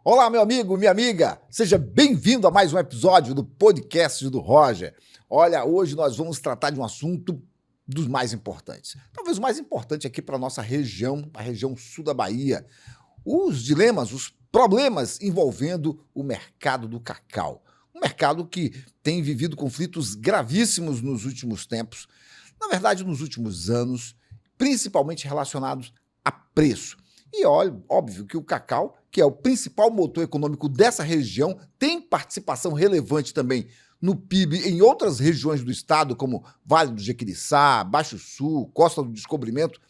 Olá, meu amigo, minha amiga, seja bem-vindo a mais um episódio do podcast do Roger. Olha, hoje nós vamos tratar de um assunto dos mais importantes. Talvez o mais importante aqui para a nossa região, a região sul da Bahia. Os dilemas, os problemas envolvendo o mercado do cacau. Um mercado que tem vivido conflitos gravíssimos nos últimos tempos, na verdade, nos últimos anos, principalmente relacionados a preço. E olha, óbvio que o cacau, que é o principal motor econômico dessa região, tem participação relevante também no PIB em outras regiões do estado, como Vale do Jequiriçá, Baixo Sul, Costa do Descobrimento.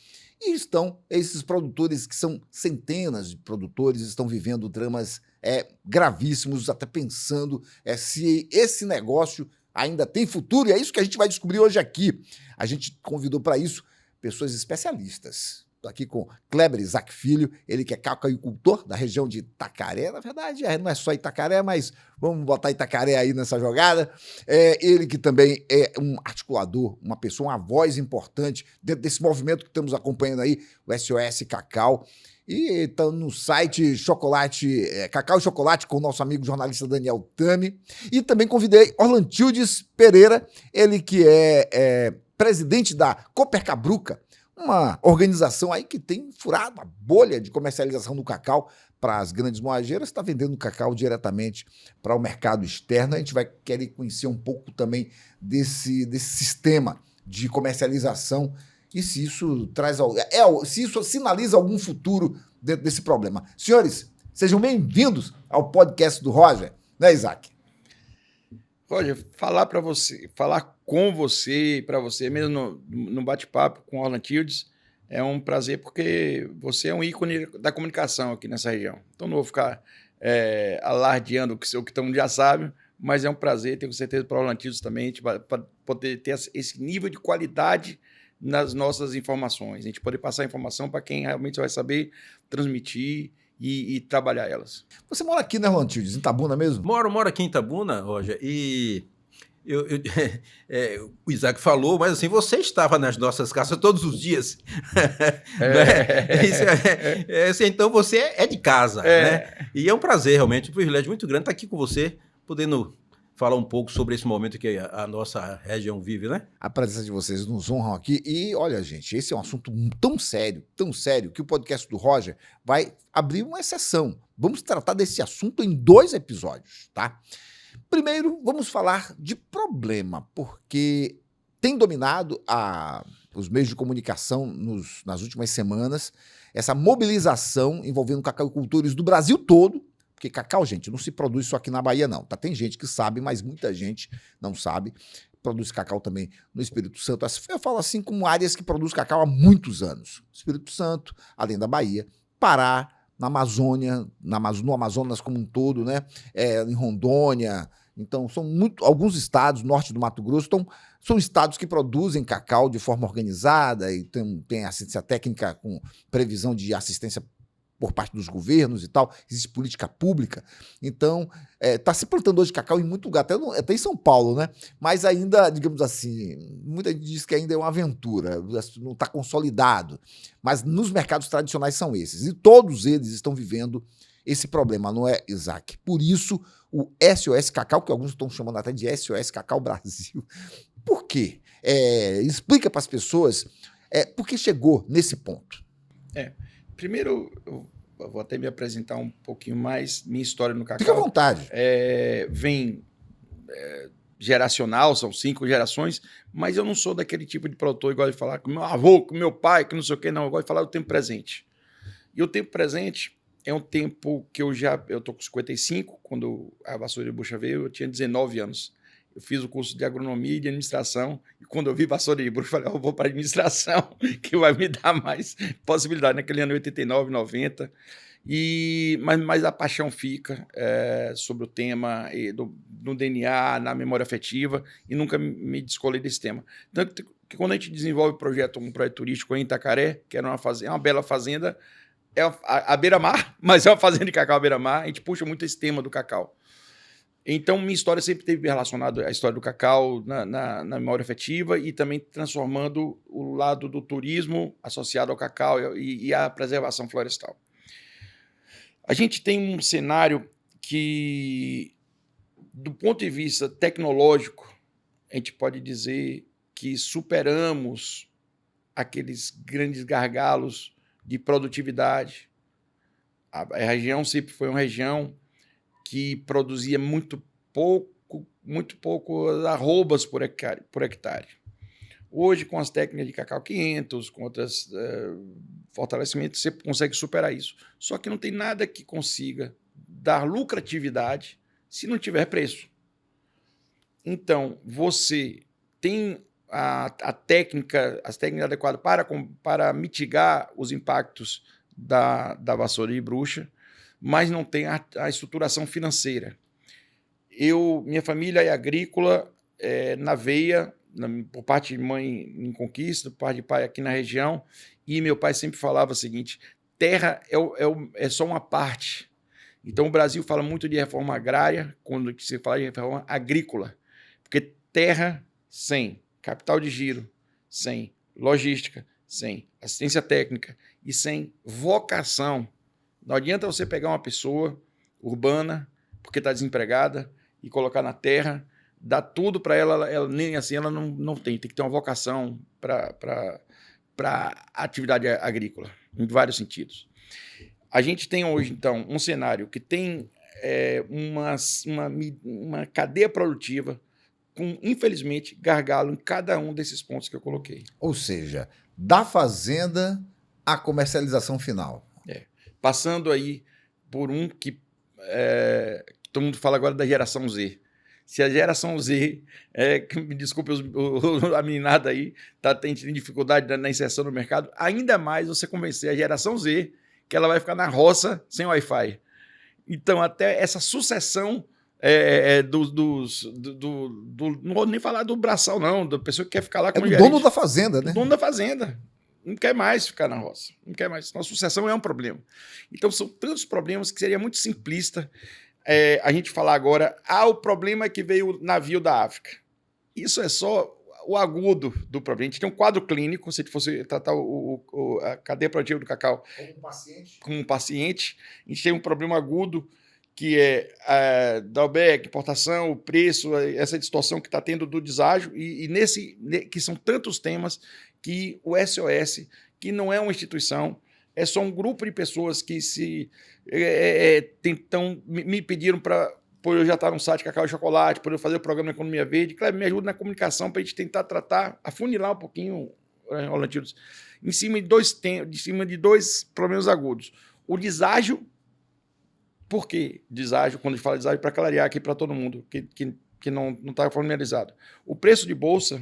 E estão esses produtores, que são centenas de produtores, estão vivendo dramas gravíssimos, até pensando se esse negócio ainda tem futuro. E é isso que a gente vai descobrir hoje aqui. A gente convidou para isso pessoas especialistas. Estou aqui com Kleber Isaac Filho, ele que é cacauicultor da região de Itacaré. Na verdade, não é só Itacaré, mas vamos botar Itacaré aí nessa jogada. Ele que também é um articulador, uma pessoa, uma voz importante dentro desse movimento que estamos acompanhando aí, o SOS Cacau. E está no site Cacau e Chocolate, com o nosso amigo jornalista Daniel Tami. E também convidei Orlantildes Pereira, ele que é presidente da Copercabruca, uma organização aí que tem furado a bolha de comercialização do cacau para as grandes moageiras, está vendendo cacau diretamente para o mercado externo. A gente vai querer conhecer um pouco também desse sistema de comercialização e se isso se isso sinaliza algum futuro dentro desse problema. Senhores, sejam bem-vindos ao podcast do Roger, né, Isaac? Roger, falar com você, para você mesmo no bate-papo com o Orlantildes, é um prazer porque você é um ícone da comunicação aqui nessa região. Então não vou ficar alardeando o que todo mundo já sabe, mas é um prazer, tenho certeza, para o Orlantildes também, para poder ter esse nível de qualidade nas nossas informações, a gente poder passar informação para quem realmente vai saber transmitir e trabalhar elas. Você mora aqui, né, Orlantildes, em Itabuna mesmo? Moro aqui em Itabuna, Roger, e o Isaac falou, mas assim, você estava nas nossas casas todos os dias. Então você é de casa, né? E é um prazer, realmente, um privilégio muito grande estar aqui com você, podendo falar um pouco sobre esse momento que a nossa região vive, né? A presença de vocês nos honram aqui. E olha, gente, esse é um assunto tão sério, que o podcast do Roger vai abrir uma exceção. Vamos tratar desse assunto em 2 episódios, tá? Primeiro, vamos falar de problema, porque tem dominado os meios de comunicação nas últimas semanas essa mobilização envolvendo cacauicultores do Brasil todo. Porque cacau, gente, não se produz só aqui na Bahia, não. Tá? Tem gente que sabe, mas muita gente não sabe. Produz cacau também no Espírito Santo. Eu falo assim como áreas que produzem cacau há muitos anos. Espírito Santo, além da Bahia, Pará, na Amazônia, no Amazonas como um todo, né? Em Rondônia. Então, são alguns estados, norte do Mato Grosso, são estados que produzem cacau de forma organizada e tem assistência técnica com previsão de assistência por parte dos governos e tal, existe política pública. Então, está se plantando hoje cacau em muito lugar, até em São Paulo, né? Mas ainda, digamos assim, muita gente diz que ainda é uma aventura, não está consolidado. Mas nos mercados tradicionais são esses. E todos eles estão vivendo esse problema, não é, Isaac? Por isso, o SOS Cacau, que alguns estão chamando até de SOS Cacau Brasil. Por quê? Explica para as pessoas por que chegou nesse ponto. Primeiro, eu vou até me apresentar um pouquinho mais, minha história no cacau. Fica à vontade. Vem geracional, são 5 gerações, mas eu não sou daquele tipo de produtor igual de falar com meu avô, com meu pai, que não sei o que, não. Eu gosto de falar do tempo presente. E o tempo presente é um tempo que eu tô com 55, quando a vassoura de bucha veio, eu tinha 19 anos. Eu fiz o curso de agronomia e de administração, e quando eu vi vassoura de bruxa, eu falei, eu vou para a administração, que vai me dar mais possibilidade. Naquele ano, 89, 90, mas a paixão fica sobre o tema, no DNA, na memória afetiva, e nunca me descolei desse tema. Tanto que quando a gente desenvolve um projeto turístico em Itacaré, que era uma bela fazenda, a beira-mar, mas é uma fazenda de cacau à beira-mar, a gente puxa muito esse tema do cacau. Então, minha história sempre esteve relacionada à história do cacau na memória afetiva e também transformando o lado do turismo associado ao cacau e à preservação florestal. A gente tem um cenário que, do ponto de vista tecnológico, a gente pode dizer que superamos aqueles grandes gargalos de produtividade. A região sempre foi uma região que produzia muito pouco arrobas por hectare. Hoje, com as técnicas de Cacau 500, com outros fortalecimentos, você consegue superar isso. Só que não tem nada que consiga dar lucratividade se não tiver preço. Então, você tem as técnicas adequadas para mitigar os impactos da vassoura de bruxa, mas não tem a estruturação financeira. Minha família é agrícola, na veia, por parte de mãe em Conquista, por parte de pai aqui na região, e meu pai sempre falava o seguinte: terra é só uma parte. Então o Brasil fala muito de reforma agrária quando se fala de reforma agrícola, porque terra sem capital de giro, sem logística, sem assistência técnica e sem vocação, não adianta você pegar uma pessoa urbana porque está desempregada e colocar na terra, dar tudo para ela nem assim ela não tem que ter uma vocação para a atividade agrícola, em vários sentidos. A gente tem hoje, então, um cenário que tem uma cadeia produtiva com, infelizmente, gargalo em cada um desses pontos que eu coloquei. Ou seja, da fazenda à comercialização final. Passando aí por um que todo mundo fala agora da geração Z. Se a geração Z, me desculpe a meninada aí, tem dificuldade na inserção no mercado, ainda mais você convencer a geração Z que ela vai ficar na roça sem Wi-Fi. Então, até essa sucessão não vou nem falar do braçal, não, da pessoa que quer ficar lá como gerente. Dono da fazenda, né? O dono da fazenda. Não quer mais ficar na roça. Não quer mais. Então, a sucessão é um problema. Então, são tantos problemas que seria muito simplista a gente falar agora, o problema é que veio o navio da África. Isso é só o agudo do problema. A gente tem um quadro clínico, se a gente fosse tratar a cadeia produtiva do cacau como um paciente, a gente tem um problema agudo, que é drawback, importação, o preço, essa distorção que está tendo do deságio, que são tantos temas que o SOS, que não é uma instituição, é só um grupo de pessoas que me pediram por eu já estar no site Cacau e Chocolate, por eu fazer o programa Economia Verde. Claro, me ajuda na comunicação para a gente tentar tratar, afunilar um pouquinho, Rolantinos, em cima de dois problemas agudos. O deságio. Por que deságio? Quando a gente fala deságio, para clarear aqui para todo mundo que não está familiarizado. O preço de bolsa,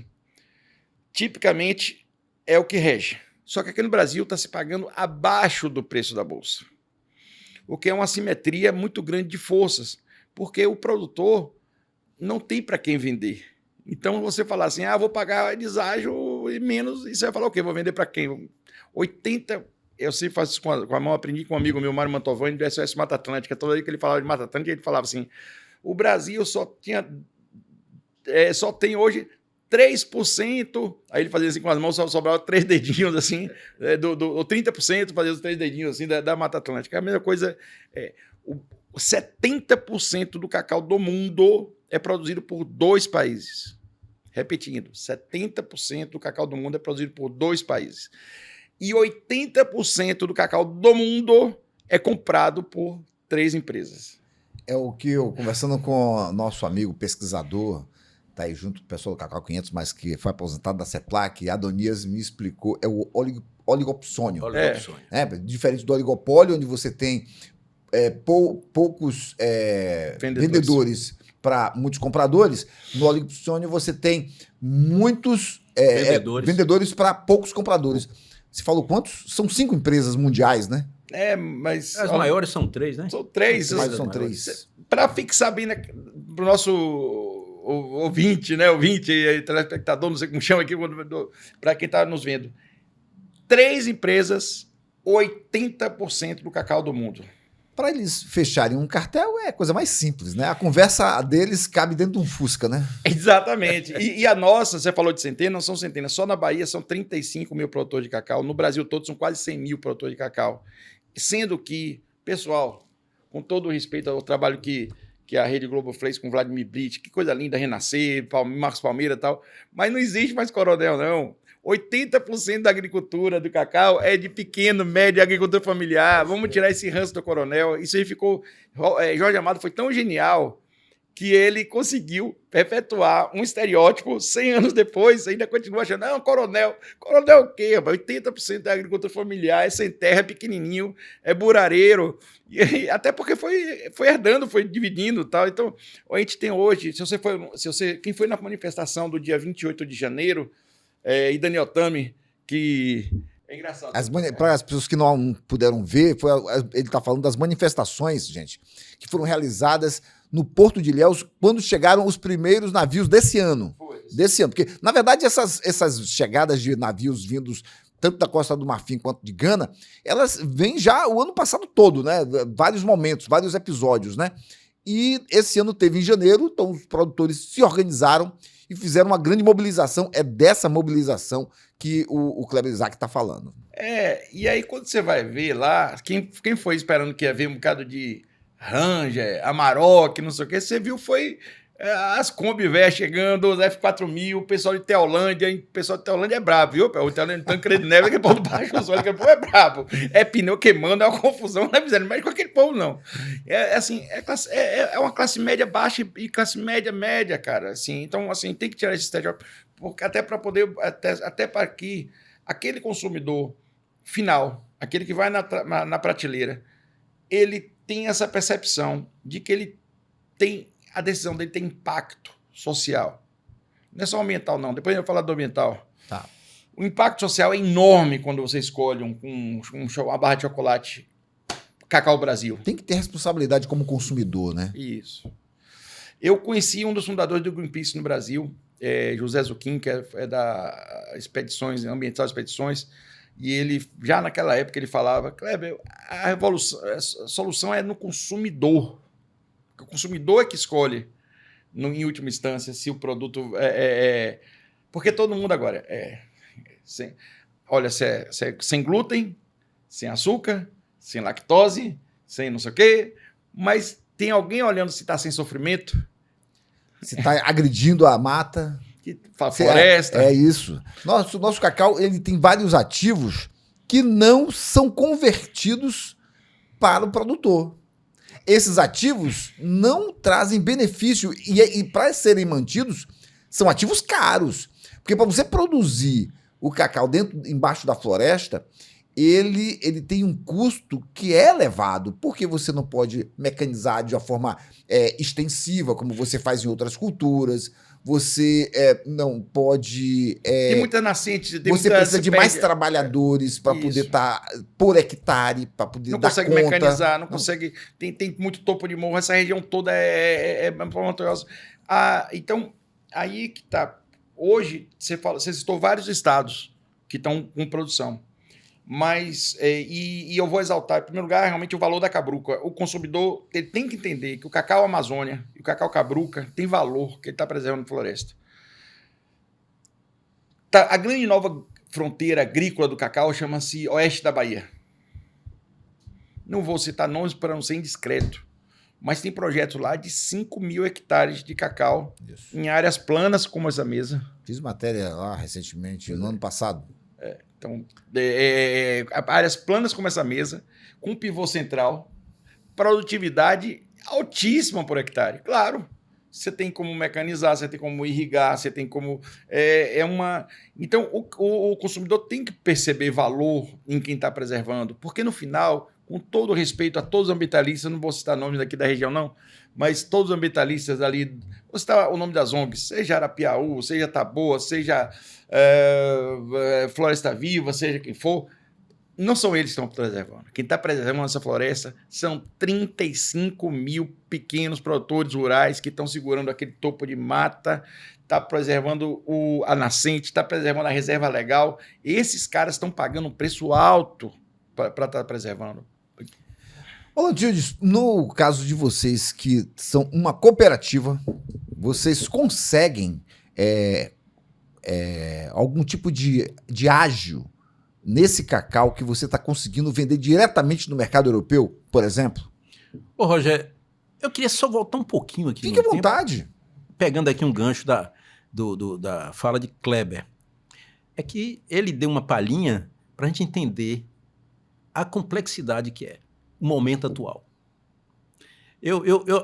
tipicamente, é o que rege. Só que aqui no Brasil está se pagando abaixo do preço da bolsa, o que é uma assimetria muito grande de forças, porque o produtor não tem para quem vender. Então, você falar assim, vou pagar deságio e menos, e você vai falar o quê? Vou vender para quem? 80%. Eu sempre faço isso com a mão, aprendi com um amigo meu, Mário Mantovani, do SOS Mata Atlântica. Toda vez que ele falava de Mata Atlântica, ele falava assim, o Brasil só tem hoje 3%, aí ele fazia assim com as mãos, só sobrava 3 dedinhos, assim, ou 30%, fazia os 3 dedinhos, assim, da Mata Atlântica. A mesma coisa, 70% do cacau do mundo é produzido por 2 países. Repetindo, 70% do cacau do mundo é produzido por 2 países. E 80% do cacau do mundo é comprado por 3 empresas. É o que eu, conversando com o nosso amigo pesquisador, tá aí junto com o pessoal do Cacau 500, mas que foi aposentado da CEPLAC, Adonias me explicou, é o oligopsônio. Diferente do oligopólio, onde você tem poucos vendedores para muitos compradores, no oligopsônio você tem muitos vendedores para poucos compradores. Você falou quantos? São 5 empresas mundiais, né? Mas... As maiores são 3, né? São 3. São 3. Para fixar bem para o nosso ouvinte, né? Ouvinte, telespectador, não sei como chama aqui, para quem está nos vendo. 3 empresas, 80% do cacau do mundo. Para eles fecharem um cartel é a coisa mais simples, né? A conversa deles cabe dentro de um Fusca, né? Exatamente. E a nossa, você falou de centenas, não são centenas. Só na Bahia são 35 mil produtores de cacau. No Brasil todo são quase 100 mil produtores de cacau. Sendo que, pessoal, com todo o respeito ao trabalho que a Rede Globo fez com Vladimir Brito, que coisa linda, Renascer, Marcos Palmeira e tal, mas não existe mais coronel, não. 80% da agricultura do cacau é de pequeno, médio, agricultura familiar. Vamos tirar esse ranço do coronel. Isso aí ficou... Jorge Amado foi tão genial que ele conseguiu perpetuar um estereótipo 100 anos depois, ainda continua achando, não, coronel o quê? 80% da agricultura familiar, é sem terra, é pequenininho, é burareiro, e até porque foi herdando, foi dividindo e tal. Então, a gente tem hoje, quem foi na manifestação do dia 28 de janeiro, e Daniel Tami, que... É engraçado. Para as pessoas que não puderam ver, ele está falando das manifestações, gente, que foram realizadas no Porto de Ilhéus quando chegaram os primeiros navios desse ano. Porque, na verdade, essas chegadas de navios vindos tanto da Costa do Marfim quanto de Gana, elas vêm já o ano passado todo, né? Vários momentos, vários episódios, né? E esse ano teve em janeiro, então os produtores se organizaram e fizeram uma grande mobilização. É dessa mobilização que o Kleber Isaac está falando. E aí quando você vai ver lá, quem foi esperando que ia ver um bocado de Ranger, Amarok, não sei o que, você viu foi as Kombi velhas chegando, os F4000, o pessoal de Teolândia, é brabo, viu? O Teolândia Tancredo Neves, aquele povo do Baixo Sol, aquele povo é brabo. É pneu queimando, é uma confusão, não é miséria, mas com aquele povo não. É uma classe média baixa e classe média, cara. Assim, então, assim, tem que tirar esse estereótipo, até para poder, até para que aquele consumidor final, aquele que vai na prateleira, ele tem essa percepção de que a decisão dele tem impacto social. Não é só ambiental, não. Depois eu vou falar do ambiental. Tá. O impacto social é enorme quando você escolhe uma barra de chocolate Cacau Brasil. Tem que ter responsabilidade como consumidor, né? Isso. Eu conheci um dos fundadores do Greenpeace no Brasil, José Zucchini, que é da Expedições, Ambiental Expedições, e ele, já naquela época, ele falava, Kleber, a solução é no consumidor. O consumidor é que escolhe, em última instância, se o produto porque todo mundo agora se é sem glúten, sem açúcar, sem lactose, sem não sei o quê, mas tem alguém olhando se está sem sofrimento? Se está agredindo a mata... floresta. É isso. Nosso cacau, ele tem vários ativos que não são convertidos para o produtor. Esses ativos não trazem benefício e para serem mantidos, são ativos caros. Porque para você produzir o cacau embaixo da floresta, ele tem um custo que é elevado, porque você não pode mecanizar de uma forma extensiva, como você faz em outras culturas. Você não pode... tem muita nascente. Você precisa de mais trabalhadores para poder estar por hectare, para poder dar conta. Não consegue mecanizar, não consegue... Tem muito topo de morro, essa região toda é montanhosa. Então, aí que está. Hoje, você citou vários estados que estão com produção. Mas, e eu vou exaltar, em primeiro lugar, realmente o valor da cabruca. O consumidor ele tem que entender que o cacau Amazônia e o cacau cabruca tem valor, que ele está preservando a floresta. A grande nova fronteira agrícola do cacau chama-se Oeste da Bahia. Não vou citar nomes para não ser indiscreto, mas tem projetos lá de 5.000 hectares de cacau em áreas planas como essa mesa. Fiz matéria lá recentemente, no ano passado. Então, áreas planas como essa mesa, com pivô central, produtividade altíssima por hectare. Claro, você tem como mecanizar, você tem como irrigar, você tem como... Então, o consumidor tem que perceber valor em quem está preservando, porque no final, com todo respeito a todos os ambientalistas, não vou citar nomes aqui da região não, mas todos os ambientalistas ali, vou citar o nome das ONGs, seja Arapiaú, seja Taboa, seja Floresta Viva, seja quem for, não são eles que estão preservando. Quem está preservando essa floresta são 35.000 pequenos produtores rurais que estão segurando aquele topo de mata, está preservando a nascente, está preservando a reserva legal. Esses caras estão pagando um preço alto para estar preservando. Ô, Gildes, no caso de vocês que são uma cooperativa, vocês conseguem algum tipo de ágio nesse cacau que você está conseguindo vender diretamente no mercado europeu, por exemplo? Ô, Rogério, eu queria só voltar um pouquinho aqui. Fique à vontade. Pegando aqui um gancho da fala de Kleber. É que ele deu uma palhinha para a gente entender a complexidade que é o momento atual.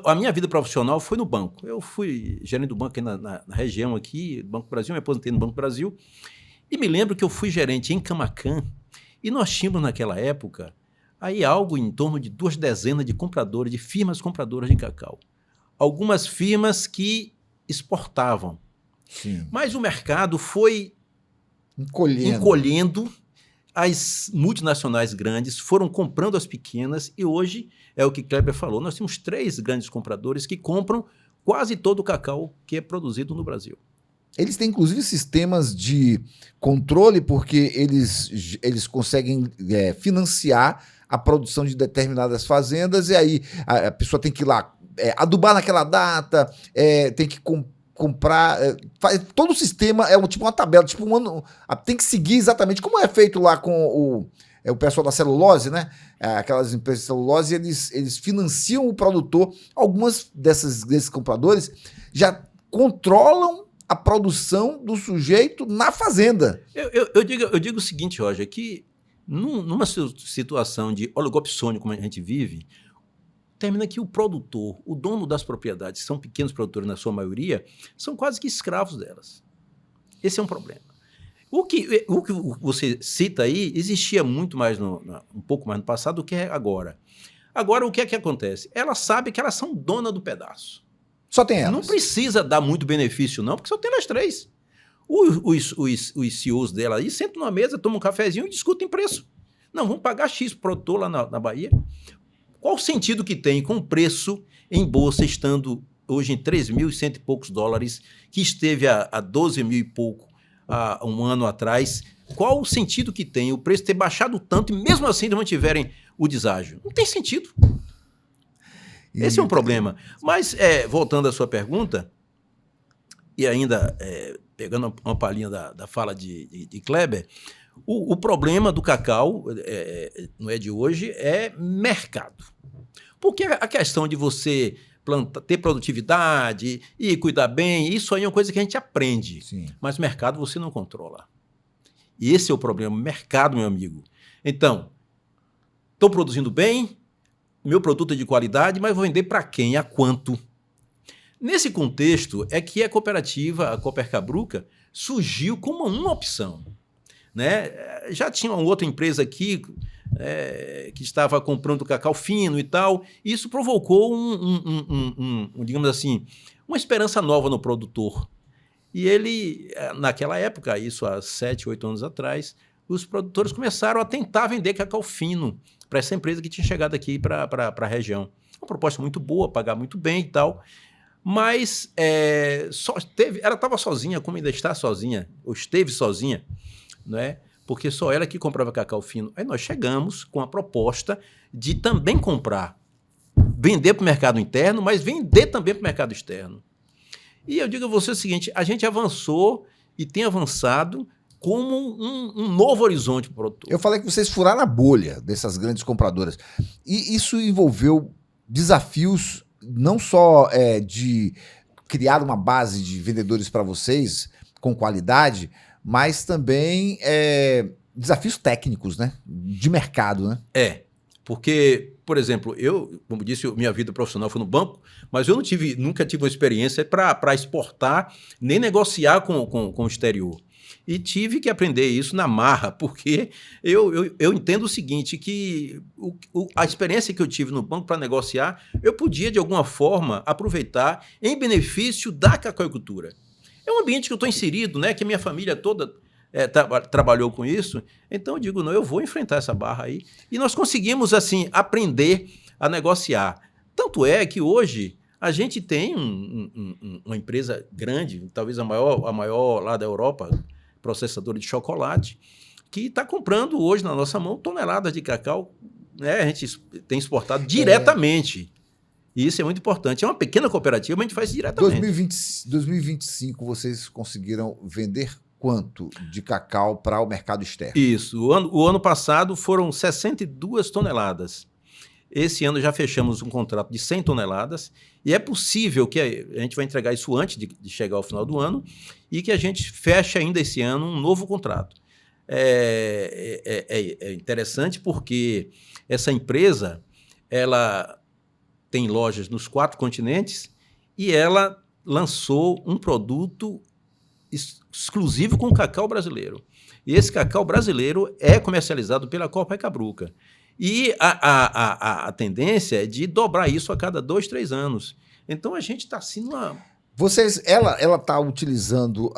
A minha vida profissional foi no banco. Eu fui gerente do banco aqui na região aqui, Banco do Brasil, me aposentei no Banco do Brasil, e me lembro que eu fui gerente em Camaquã, e nós tínhamos naquela época aí algo em torno de 2 dezenas de compradores, de firmas compradoras de cacau. Algumas firmas que exportavam. Sim. Mas o mercado foi encolhendo. As multinacionais grandes foram comprando as pequenas e hoje é o que Kleber falou. Nós temos 3 grandes compradores que compram quase todo o cacau que é produzido no Brasil. Eles têm, inclusive, sistemas de controle porque eles conseguem financiar a produção de determinadas fazendas e aí a pessoa tem que ir lá adubar naquela data, tem que comprar, todo o sistema é tipo uma tabela, tipo um ano, tem que seguir exatamente como é feito lá com o pessoal da celulose, né? Aquelas empresas de celulose, eles financiam o produtor. Algumas desses compradores já controlam a produção do sujeito na fazenda. Eu digo o seguinte, Roger, que numa situação de oligopsônio como a gente vive, termina que o produtor, o dono das propriedades, são pequenos produtores na sua maioria, são quase que escravos delas. Esse é um problema. O que você cita aí existia muito mais, um pouco mais no passado do que é agora. Agora, o que é que acontece? Elas sabem que elas são dona do pedaço. Só tem elas. Não precisa dar muito benefício, não, porque só tem as 3. Os CEOs dela aí sentam numa mesa, tomam um cafezinho e discutem preço. Não, vamos pagar X pro produtor lá na Bahia. Qual o sentido que tem com o preço em bolsa estando hoje em 3.100 e poucos dólares, que esteve a 12 mil e pouco há um ano atrás? Qual o sentido que tem o preço ter baixado tanto e mesmo assim mantiverem o deságio? Não tem sentido. Esse é um problema. Mas, voltando à sua pergunta, e ainda pegando uma palhinha da fala de Kleber, o problema do cacau, não é de hoje, é mercado. Porque a questão de você ter produtividade e cuidar bem, isso aí é uma coisa que a gente aprende. Sim. Mas mercado você não controla. E esse é o problema, mercado, meu amigo. Então, estou produzindo bem, meu produto é de qualidade, mas vou vender para quem? A quanto? Nesse contexto é que a cooperativa, a Cooper Cabruca, surgiu como uma opção. Né? Já tinha uma outra empresa aqui que estava comprando cacau fino e tal, e isso provocou digamos assim, uma esperança nova no produtor. E ele, naquela época, isso há 7, 8 anos atrás, os produtores começaram a tentar vender cacau fino para essa empresa que tinha chegado aqui para a região. Uma proposta muito boa, pagar muito bem e tal, mas ela estava sozinha, como ainda está sozinha, ou esteve sozinha, né? Porque só ela que comprava cacau fino. Aí nós chegamos com a proposta de também vender para o mercado interno, mas vender também para o mercado externo. E eu digo a você o seguinte, a gente avançou e tem avançado como um novo horizonte para o produtor. Eu falei que vocês furaram a bolha dessas grandes compradoras. E isso envolveu desafios não só de criar uma base de vendedores para vocês com qualidade, mas também desafios técnicos, né? De mercado, né? Porque, por exemplo, eu, como disse, minha vida profissional foi no banco, mas eu nunca tive uma experiência para exportar, nem negociar com o exterior. E tive que aprender isso na marra, porque eu entendo o seguinte, que a experiência que eu tive no banco para negociar, eu podia, de alguma forma, aproveitar em benefício da cacauicultura. É um ambiente que eu estou inserido, né? Que a minha família toda trabalhou com isso. Então eu digo, não, eu vou enfrentar essa barra aí. E nós conseguimos, assim, aprender a negociar. Tanto é que hoje a gente tem uma empresa grande, talvez a maior lá da Europa, processadora de chocolate, que está comprando hoje na nossa mão toneladas de cacau, né? A gente tem exportado diretamente. E isso é muito importante. É uma pequena cooperativa, mas a gente faz diretamente. 2025, vocês conseguiram vender quanto de cacau para o mercado externo? Isso. O ano passado foram 62 toneladas. Esse ano já fechamos um contrato de 100 toneladas e é possível que a gente vai entregar isso antes de chegar ao final do ano e que a gente feche ainda esse ano um novo contrato. É interessante porque essa empresa ela tem lojas nos 4 continentes e ela lançou um produto exclusivo com cacau brasileiro. E esse cacau brasileiro é comercializado pela Copacabana. E a tendência é de dobrar isso a cada 2, 3 anos. Então, a gente está assim numa... Ela está utilizando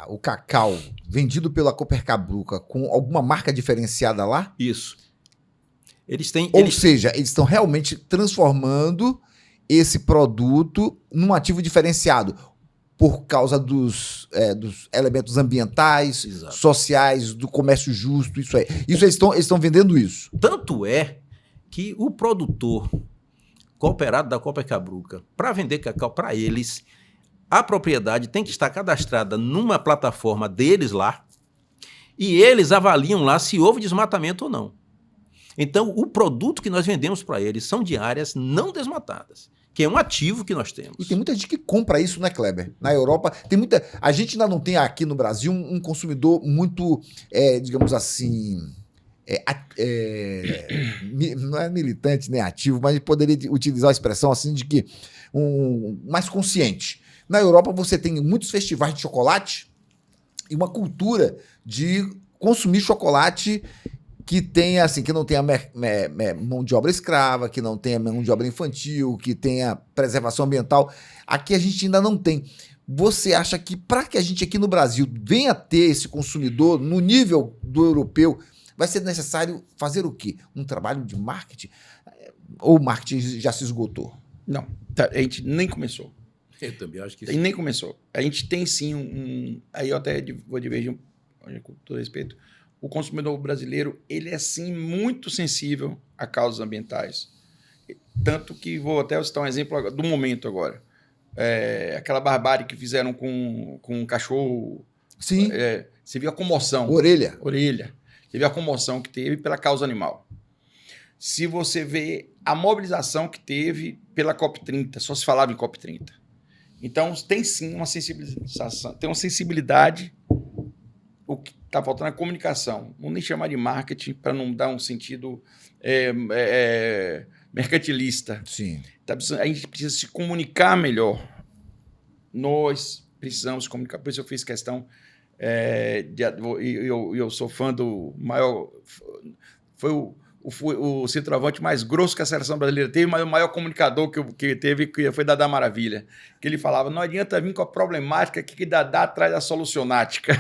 o cacau vendido pela Copacabana com alguma marca diferenciada lá? Isso. Eles têm... Ou seja, eles estão realmente transformando esse produto num ativo diferenciado por causa dos elementos ambientais, Exato. sociais, do comércio justo, isso aí. Isso eles estão vendendo isso. Tanto é que o produtor cooperado da Copacabana, para vender cacau para eles, a propriedade tem que estar cadastrada numa plataforma deles lá e eles avaliam lá se houve desmatamento ou não. Então, o produto que nós vendemos para eles são de áreas não desmatadas, que é um ativo que nós temos. E tem muita gente que compra isso, né, Kleber? Na Europa, tem muita... A gente ainda não tem aqui no Brasil um consumidor muito, digamos assim... não é militante nem ativo, mas poderia utilizar a expressão assim de que mais consciente. Na Europa você tem muitos festivais de chocolate e uma cultura de consumir chocolate que tenha assim, que não tenha mão de obra escrava, que não tenha mão de obra infantil, que tenha preservação ambiental. Aqui a gente ainda não tem. Você acha que para que a gente aqui no Brasil venha a ter esse consumidor no nível do europeu, vai ser necessário fazer o quê? Um trabalho de marketing? Ou o marketing já se esgotou? Não, a gente nem começou. Eu também acho que E nem começou. A gente tem sim aí eu até vou divergir com todo respeito. O consumidor brasileiro, ele é sim muito sensível a causas ambientais. Tanto que vou até citar um exemplo do momento agora. Aquela barbárie que fizeram com um cachorro. Sim. Você viu a comoção. Orelha. Você viu a comoção que teve pela causa animal. Se você vê a mobilização que teve pela COP30, só se falava em COP30. Então, tem sim uma sensibilização, tem uma sensibilidade. O que está faltando é a comunicação. Vamos nem chamar de marketing para não dar um sentido mercantilista. Sim. A gente precisa se comunicar melhor. Nós precisamos se comunicar. Por isso eu fiz questão. Eu sou fã do maior. Foi o centroavante mais grosso que a seleção brasileira teve, mas o maior comunicador que teve foi Dadá Maravilha. Que ele falava: não adianta vir com a problemática que Dadá traz a solucionática.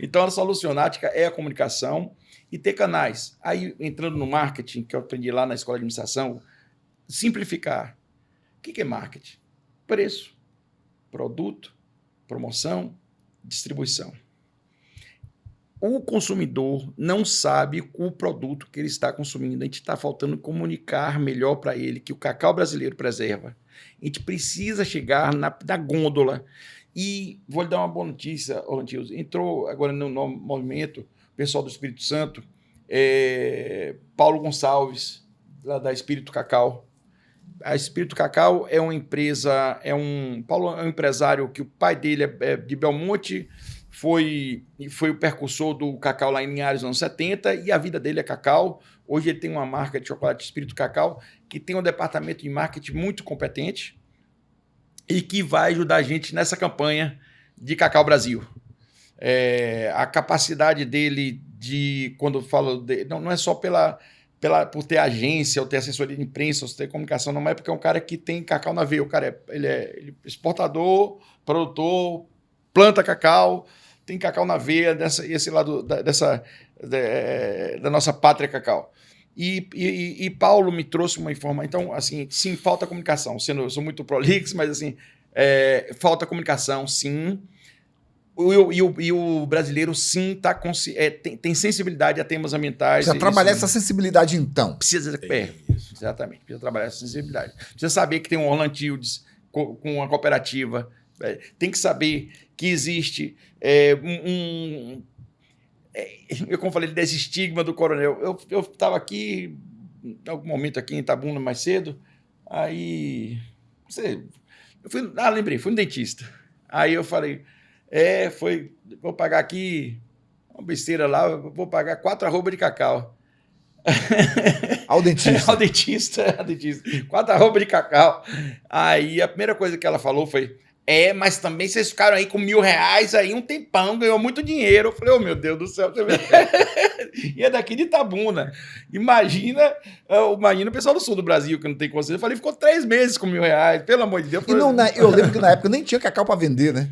Então, a solucionática é a comunicação e ter canais. Aí, entrando no marketing, que eu aprendi lá na escola de administração, simplificar. O que é marketing? Preço, produto, promoção, distribuição. O consumidor não sabe o produto que ele está consumindo. A gente está faltando comunicar melhor para ele que o cacau brasileiro preserva. A gente precisa chegar na gôndola. E vou lhe dar uma boa notícia, Orlantius. Entrou agora no movimento o pessoal do Espírito Santo, Paulo Gonçalves, lá da Espírito Cacau. A Espírito Cacau é uma empresa, Paulo é um empresário que o pai dele é de Belmonte, foi o precursor do cacau lá em Linhares nos anos 70 e a vida dele é cacau. Hoje ele tem uma marca de chocolate Espírito Cacau que tem um departamento de marketing muito competente e que vai ajudar a gente nessa campanha de Cacau Brasil. A capacidade dele quando eu falo, não é só por ter agência, ou ter assessoria de imprensa, ou ter comunicação, não é porque é um cara que tem cacau na veia. O cara ele é exportador, produtor, planta cacau, tem cacau na veia, esse lado da nossa pátria cacau. E Paulo me trouxe uma informação. Então, assim, sim, falta comunicação. Eu sou muito prolixo, mas assim, falta comunicação, sim. E o brasileiro, sim, tem sensibilidade a temas ambientais. Precisa trabalhar essa sensibilidade, então. Exatamente. Precisa trabalhar essa sensibilidade. Precisa saber que tem um Orlantiudes com uma cooperativa. Tem que saber que existe como eu falei, desse estigma do coronel. Eu estava aqui em algum momento aqui em Itabuna mais cedo, aí... lembrei, fui no dentista. Aí eu falei, vou pagar aqui uma besteira lá, vou pagar 4 arrobas de cacau. Ao dentista. Ao dentista. 4 arrobas de cacau. Aí a primeira coisa que ela falou foi, mas também vocês ficaram aí com R$1.000 aí um tempão, ganhou muito dinheiro. Eu falei, meu Deus do céu. E é daqui de Itabuna. Imagina o pessoal do sul do Brasil que não tem consciência. Eu falei, ficou 3 meses com R$1.000, pelo amor de Deus. Eu lembro que na época nem tinha cacau para vender, né?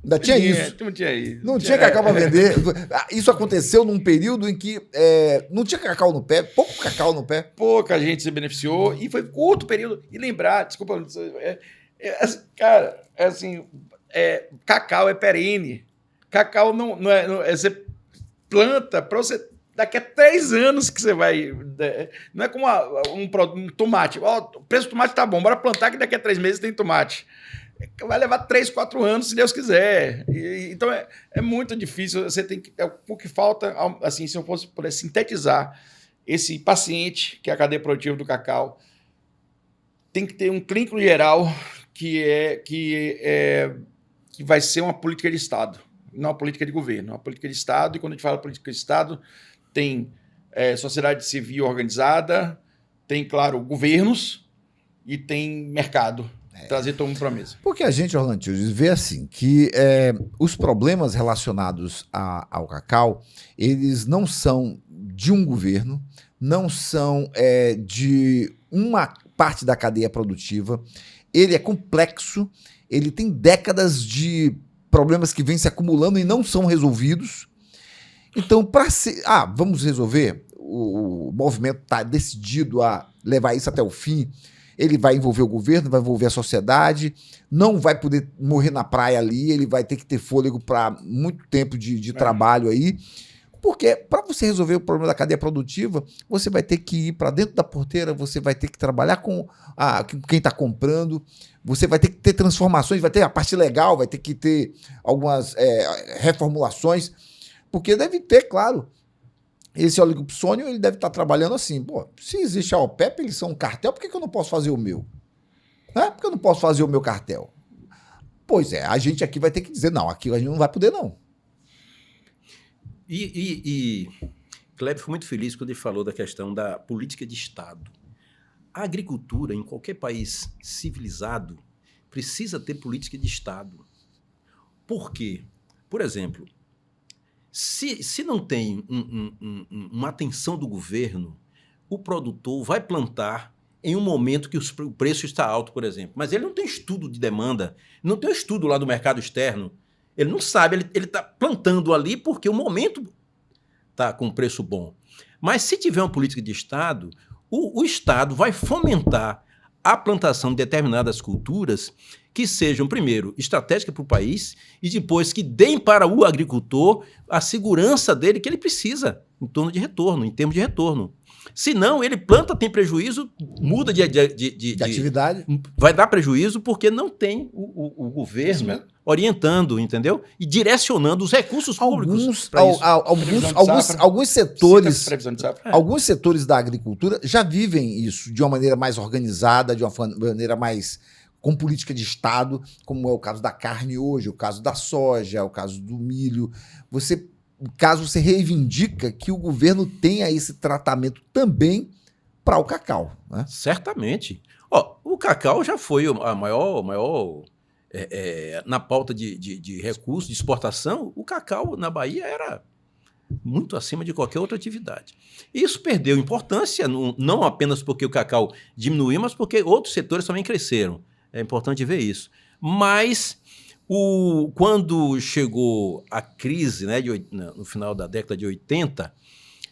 Ainda tinha isso. Não tinha isso. Não tinha cacau para vender. Isso aconteceu num período em que não tinha cacau no pé, pouco cacau no pé. Pouca gente se beneficiou e foi curto período. E lembrar, desculpa, cara, cacau é perene. Cacau não é você planta para você daqui a 3 anos que você vai. Não é como um tomate. O preço do tomate tá bom, bora plantar que daqui a 3 meses tem tomate. Vai levar 3, 4 anos, se Deus quiser. Então é muito difícil. Você tem que. O que falta, assim, se eu fosse poder sintetizar esse paciente, que é a cadeia produtiva do cacau, tem que ter um clínico geral que vai ser uma política de Estado, não uma política de governo, uma política de Estado. E quando a gente fala política de Estado, tem sociedade civil organizada, tem, claro, governos e tem mercado. Trazer todo mundo para a mesa. Porque a gente, Orlando Tildes, vê assim que os problemas relacionados ao cacau, eles não são de um governo, não são de uma parte da cadeia produtiva. Ele é complexo, ele tem décadas de problemas que vêm se acumulando e não são resolvidos. Então, vamos resolver, o movimento está decidido a levar isso até o fim. Ele vai envolver o governo, vai envolver a sociedade, não vai poder morrer na praia ali, ele vai ter que ter fôlego para muito tempo de trabalho aí. Porque para você resolver o problema da cadeia produtiva, você vai ter que ir para dentro da porteira, você vai ter que trabalhar com quem está comprando, você vai ter que ter transformações, vai ter a parte legal, vai ter que ter algumas reformulações, porque deve ter, claro, esse oligopsônio, ele deve estar trabalhando assim. Se existe a OPEP, eles são um cartel, por que eu não posso fazer o meu? Por que eu não posso fazer o meu cartel? Pois a gente aqui vai ter que dizer, não, aqui a gente não vai poder, não. E Kleber foi muito feliz quando ele falou da questão da política de Estado. A agricultura, em qualquer país civilizado, precisa ter política de Estado. Por quê? Por exemplo, se não tem uma atenção do governo, o produtor vai plantar em um momento que o preço está alto, por exemplo. Mas ele não tem estudo de demanda, não tem estudo lá do mercado externo. Ele não sabe, ele está plantando ali porque o momento está com preço bom. Mas se tiver uma política de Estado, o Estado vai fomentar a plantação de determinadas culturas que sejam, primeiro, estratégicas para o país e depois que deem para o agricultor a segurança dele que ele precisa em termos de retorno. Se não, ele planta, tem prejuízo, muda de atividade. Vai dar prejuízo porque não tem o governo orientando, entendeu? E direcionando os recursos públicos para isso. Alguns setores da agricultura já vivem isso de uma maneira mais organizada, de uma maneira mais com política de Estado, como é o caso da carne hoje, o caso da soja, o caso do milho. Caso você reivindica que o governo tenha esse tratamento também para o cacau. Né? Certamente. O cacau já foi a maior na pauta de recursos, de exportação, o cacau na Bahia era muito acima de qualquer outra atividade. Isso perdeu importância, não apenas porque o cacau diminuiu, mas porque outros setores também cresceram. É importante ver isso. Mas quando chegou a crise, né, no final da década de 80,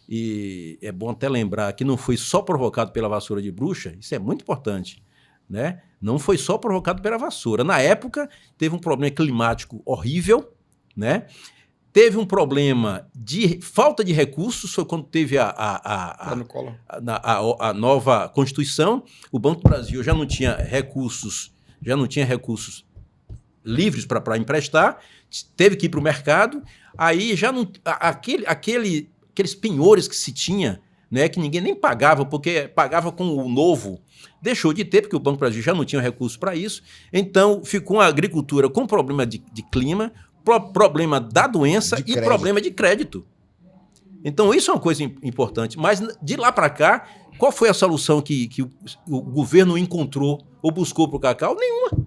e é bom até lembrar que não foi só provocado pela vassoura de bruxa, isso é muito importante, né? Não foi só provocado pela vassoura. Na época, teve um problema climático horrível, né? Teve um problema de falta de recursos, foi quando teve a nova Constituição. O Banco do Brasil já não tinha recursos livres para emprestar, teve que ir para o mercado, aí já não aqueles penhores que se tinha né, que ninguém nem pagava, porque pagava com o novo. Deixou de ter, porque o Banco do Brasil já não tinha recurso para isso. Então, ficou uma agricultura com problema de clima, problema da doença e problema de crédito. Então, isso é uma coisa importante. Mas, de lá para cá, qual foi a solução que o governo encontrou ou buscou para o cacau? Nenhuma.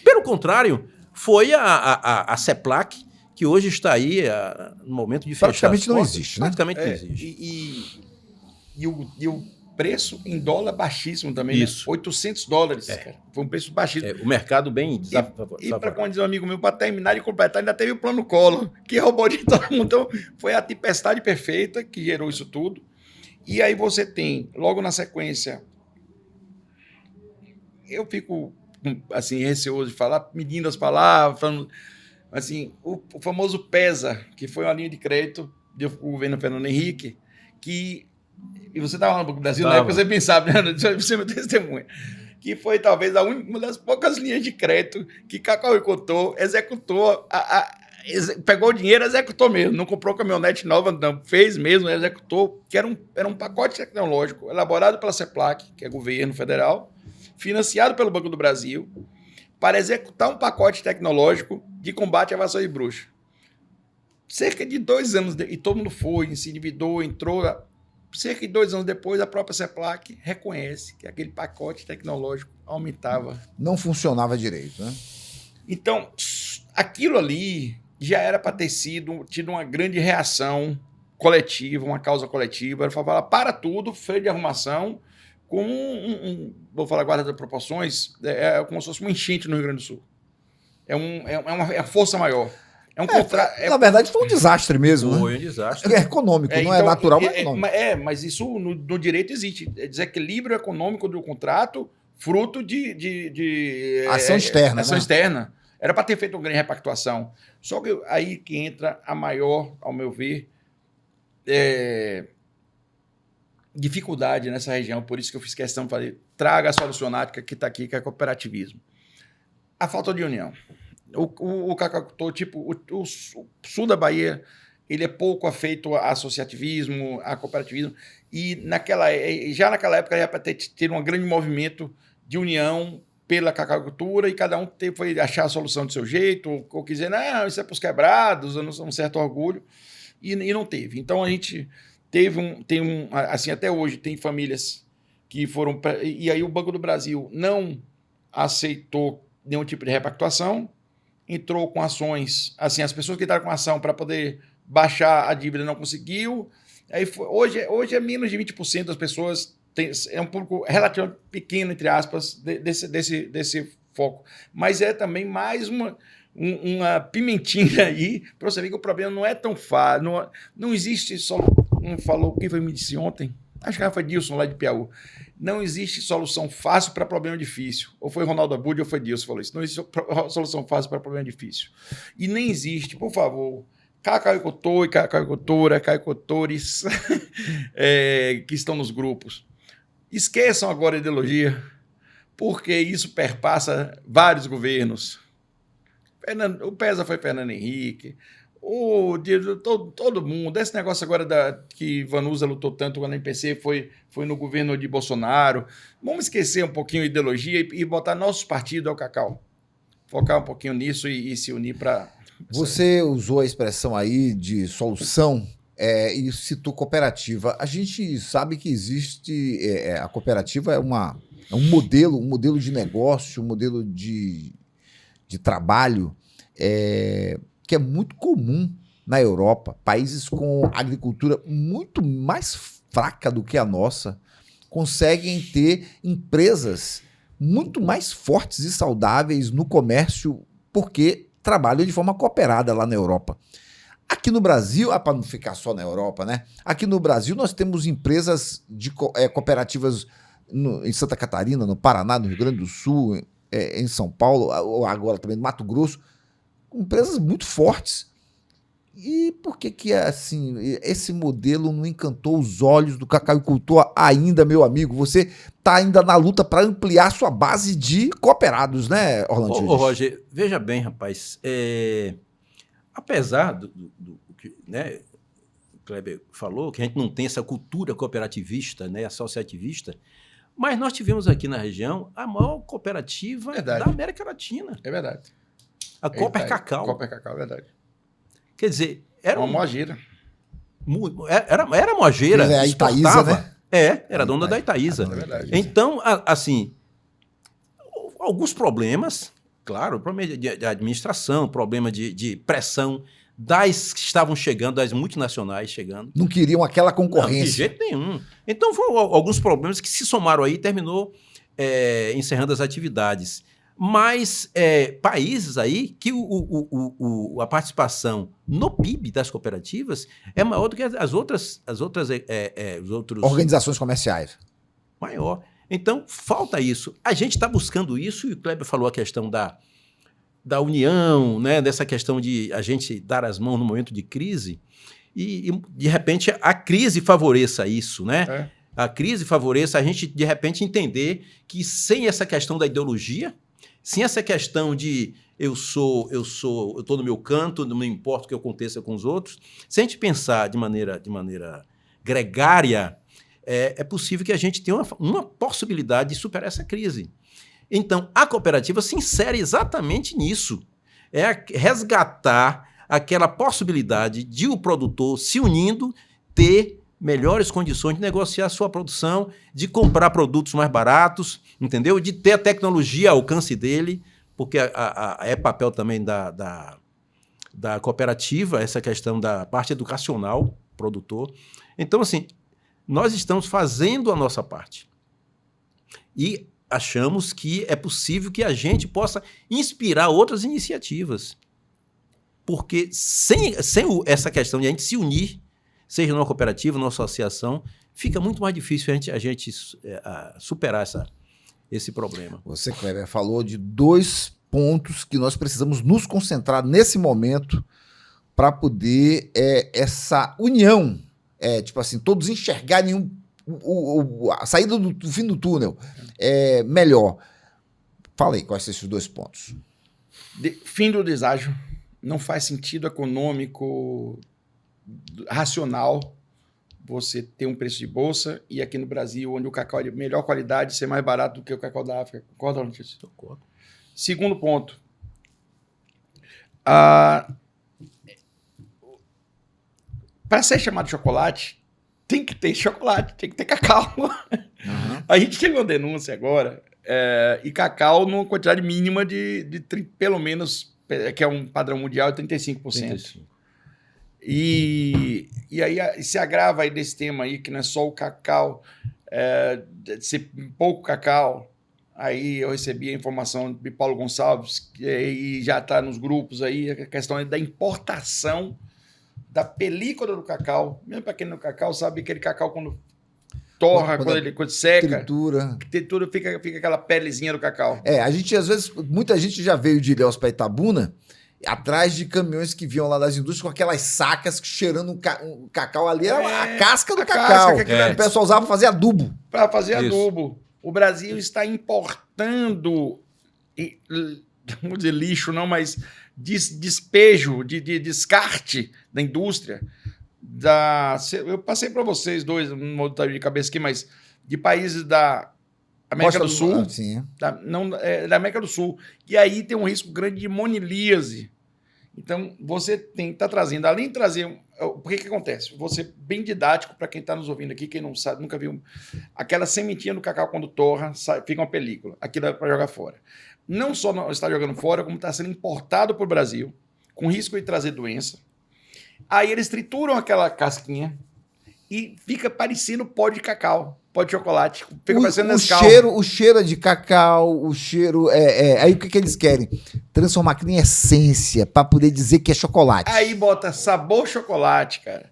Pelo contrário, foi a CEPLAC, que hoje está aí no momento de fechar. Praticamente não existe, né? Praticamente não existe. E o preço em dólar baixíssimo também, Isso. Né? $800, cara. Foi um preço baixíssimo. O mercado bem E para como diz um amigo meu, para terminar de completar, ainda teve o plano Collor, que roubou de todo mundo. Então, foi a tempestade perfeita que gerou isso tudo. E aí você tem, logo na sequência, eu fico assim, receoso de falar, medindo as palavras, falando, assim, o famoso PESA, que foi uma linha de crédito do governo Fernando Henrique, que, e você estava falando do Brasil, na época você pensava, né? Você é meu testemunho, que foi talvez uma das poucas linhas de crédito que Cacau executou, pegou o dinheiro, executou mesmo, não comprou caminhonete nova, não, fez mesmo, executou, que era um pacote tecnológico elaborado pela CEPLAC, que é governo federal, financiado pelo Banco do Brasil, para executar um pacote tecnológico de combate à vassoura de bruxa. Cerca de 2 anos, e todo mundo foi, se endividou, entrou. Cerca de 2 anos depois, a própria CEPLAC reconhece que aquele pacote tecnológico aumentava. Não funcionava direito, né? Então, aquilo ali já era para ter tido uma grande reação coletiva, uma causa coletiva. Ele falar para tudo, freio de arrumação, com vou falar guarda das proporções, como se fosse uma enchente no Rio Grande do Sul. É uma força maior. Na verdade, foi um desastre mesmo. Foi né? um desastre. É econômico, não é natural, mas é econômico. Mas isso no direito existe. É desequilíbrio econômico do contrato, fruto de ação externa. Ação né? externa. Era para ter feito uma grande repactuação. Só que aí que entra a maior, ao meu ver, dificuldade nessa região. Por isso que eu fiz questão de fazer, traga a solucionática que está aqui, que é cooperativismo. A falta de união. O cacaucultor, o sul da Bahia, ele é pouco afeito a associativismo, a cooperativismo, e já naquela época já para ter um grande movimento de união pela cacaucultura, e cada um foi achar a solução do seu jeito, ou quiser, não, isso é para os quebrados, um certo orgulho, e não teve. Então a gente tem assim, até hoje, tem famílias que foram, e aí o Banco do Brasil não aceitou nenhum tipo de repactuação, entrou com ações, assim, as pessoas que entraram com ação para poder baixar a dívida não conseguiu. Aí hoje é menos de 20% das pessoas, é um público relativamente pequeno, entre aspas, desse foco. Mas é também mais uma pimentinha aí, para você ver que o problema não é tão fácil, não existe só, não falou, quem foi me disse ontem? Acho que foi Dilson lá de Piauí. Não existe solução fácil para problema difícil. Ou foi Ronaldo Abud ou foi Dilson que falou isso. Não existe solução fácil para problema difícil. E nem existe, por favor, cacauicultor e cacauicultora, cacauicultores que estão nos grupos. Esqueçam agora a ideologia, porque isso perpassa vários governos. O PESA foi Fernando Henrique, todo mundo. Esse negócio agora que Vanusa lutou tanto com a MPC foi no governo de Bolsonaro. Vamos esquecer um pouquinho a ideologia e botar nossos partidos ao cacau. Focar um pouquinho nisso e se unir para... Você usou a expressão aí de solução e citou cooperativa. A gente sabe que existe... a cooperativa é um modelo de negócio, um modelo de trabalho que é muito comum na Europa. Países com agricultura muito mais fraca do que a nossa conseguem ter empresas muito mais fortes e saudáveis no comércio porque trabalham de forma cooperada lá na Europa. Aqui no Brasil, para não ficar só na Europa, né? Aqui no Brasil nós temos empresas de cooperativas em Santa Catarina, no Paraná, no Rio Grande do Sul, em São Paulo, agora também no Mato Grosso, empresas muito fortes. E por que assim, esse modelo não encantou os olhos do cacauicultor ainda, meu amigo? Você está ainda na luta para ampliar sua base de cooperados, né, Orlando? Ô, Roger, veja bem, rapaz, apesar do né, Kleber falou, que a gente não tem essa cultura cooperativista, né, associativista, mas nós tivemos aqui na região a maior cooperativa da América Latina. É verdade. A Cooper Cacau. Cooper Cacau, é verdade. Quer dizer, era uma moageira. Era moageira. É a Itaísa, né? Era dona da Itaísa. É verdade. Então, assim, alguns problemas, claro, problema de administração, problema de pressão das que estavam chegando, das multinacionais chegando. Não queriam aquela concorrência. Não, de jeito nenhum. Então, foram alguns problemas que se somaram aí e terminou encerrando as atividades. Mas países aí que a participação no PIB das cooperativas é maior do que os outros... Organizações comerciais. Maior. Então, falta isso. A gente está buscando isso, e o Kleber falou a questão da união, né, dessa questão de a gente dar as mãos no momento de crise, e de repente, a crise favoreça isso, né? A crise favoreça a gente, de repente, entender que sem essa questão da ideologia, sem essa questão de eu estou no meu canto, não me importa o que aconteça com os outros, se a gente pensar de maneira gregária, é possível que a gente tenha uma possibilidade de superar essa crise. Então, a cooperativa se insere exatamente nisso. É resgatar aquela possibilidade de o produtor se unindo, ter melhores condições de negociar a sua produção, de comprar produtos mais baratos, entendeu? De ter a tecnologia ao alcance dele, porque é papel também da cooperativa, essa questão da parte educacional, produtor. Então, assim, nós estamos fazendo a nossa parte. E achamos que é possível que a gente possa inspirar outras iniciativas. Porque sem essa questão de a gente se unir, seja numa cooperativa, numa associação, fica muito mais difícil a gente superar esse problema. Você, Kleber, falou de 2 pontos que nós precisamos nos concentrar nesse momento para poder essa união, tipo assim, todos enxergarem a saída do fim do túnel melhor. Fala aí, quais são esses 2 pontos? Fim do deságio. Não faz sentido econômico, racional, você ter um preço de bolsa e aqui no Brasil, onde o cacau é de melhor qualidade, ser mais barato do que o cacau da África. Concorda, Notícia? Concordo. Segundo ponto. Para ser chamado de chocolate, tem que ter chocolate, tem que ter cacau. Uhum. A gente teve uma denúncia agora, e cacau numa quantidade mínima de pelo menos, que é um padrão mundial, é 35%. 35%. E aí se agrava aí desse tema aí, que não é só o cacau, ser pouco cacau. Aí eu recebi a informação de Paulo Gonçalves, e já está nos grupos aí, a questão da importação da película do cacau. Mesmo para quem não cacau, sabe aquele cacau quando torra, quando seca, tritura, fica aquela pelezinha do cacau. A gente, às vezes, muita gente já veio de Ilhéus para Itabuna, atrás de caminhões que vinham lá das indústrias com aquelas sacas cheirando um cacau ali, era a casca do cacau. O pessoal usava para fazer adubo. Para fazer adubo. O Brasil está importando, não vou dizer lixo não, mas despejo, de descarte da indústria. Eu passei para vocês 2, não vou estar de cabeça aqui, mas de países da América do Sul. Sim. Da América do Sul. E aí tem um risco grande de monilíase. Então, você está trazendo, além de trazer... Por que acontece? Vou ser bem didático para quem está nos ouvindo aqui, quem não sabe, nunca viu. Aquela sementinha do cacau, quando torra, fica uma película. Aquilo é para jogar fora. Não só não está jogando fora, como está sendo importado para o Brasil, com risco de trazer doença. Aí eles trituram aquela casquinha e fica parecendo pó de cacau, pó de chocolate. Fica parecendo Nescau. O cheiro é de cacau, o cheiro aí o que eles querem? Transformar aquilo em essência para poder dizer que é chocolate. Aí bota sabor chocolate, cara.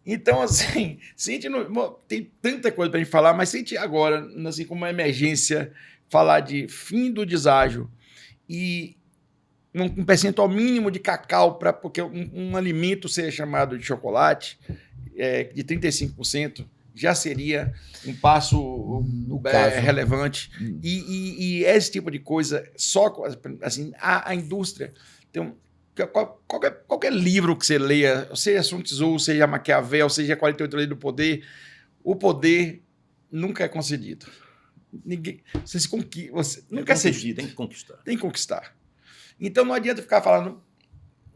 Então, assim, se a gente não, tem tanta coisa pra gente falar, mas se a gente agora, assim, como uma emergência, falar de fim do deságio e um percentual mínimo de cacau, porque um alimento seja chamado de chocolate, de 35%, já seria um passo relevante. E esse tipo de coisa, só assim, a indústria Qualquer livro que você leia, seja Sun Tzu, seja Maquiavel, seja 48 Leis do Poder, o poder nunca é concedido. Você nunca é cedido. Tem que conquistar. Tem que conquistar. Então não adianta ficar falando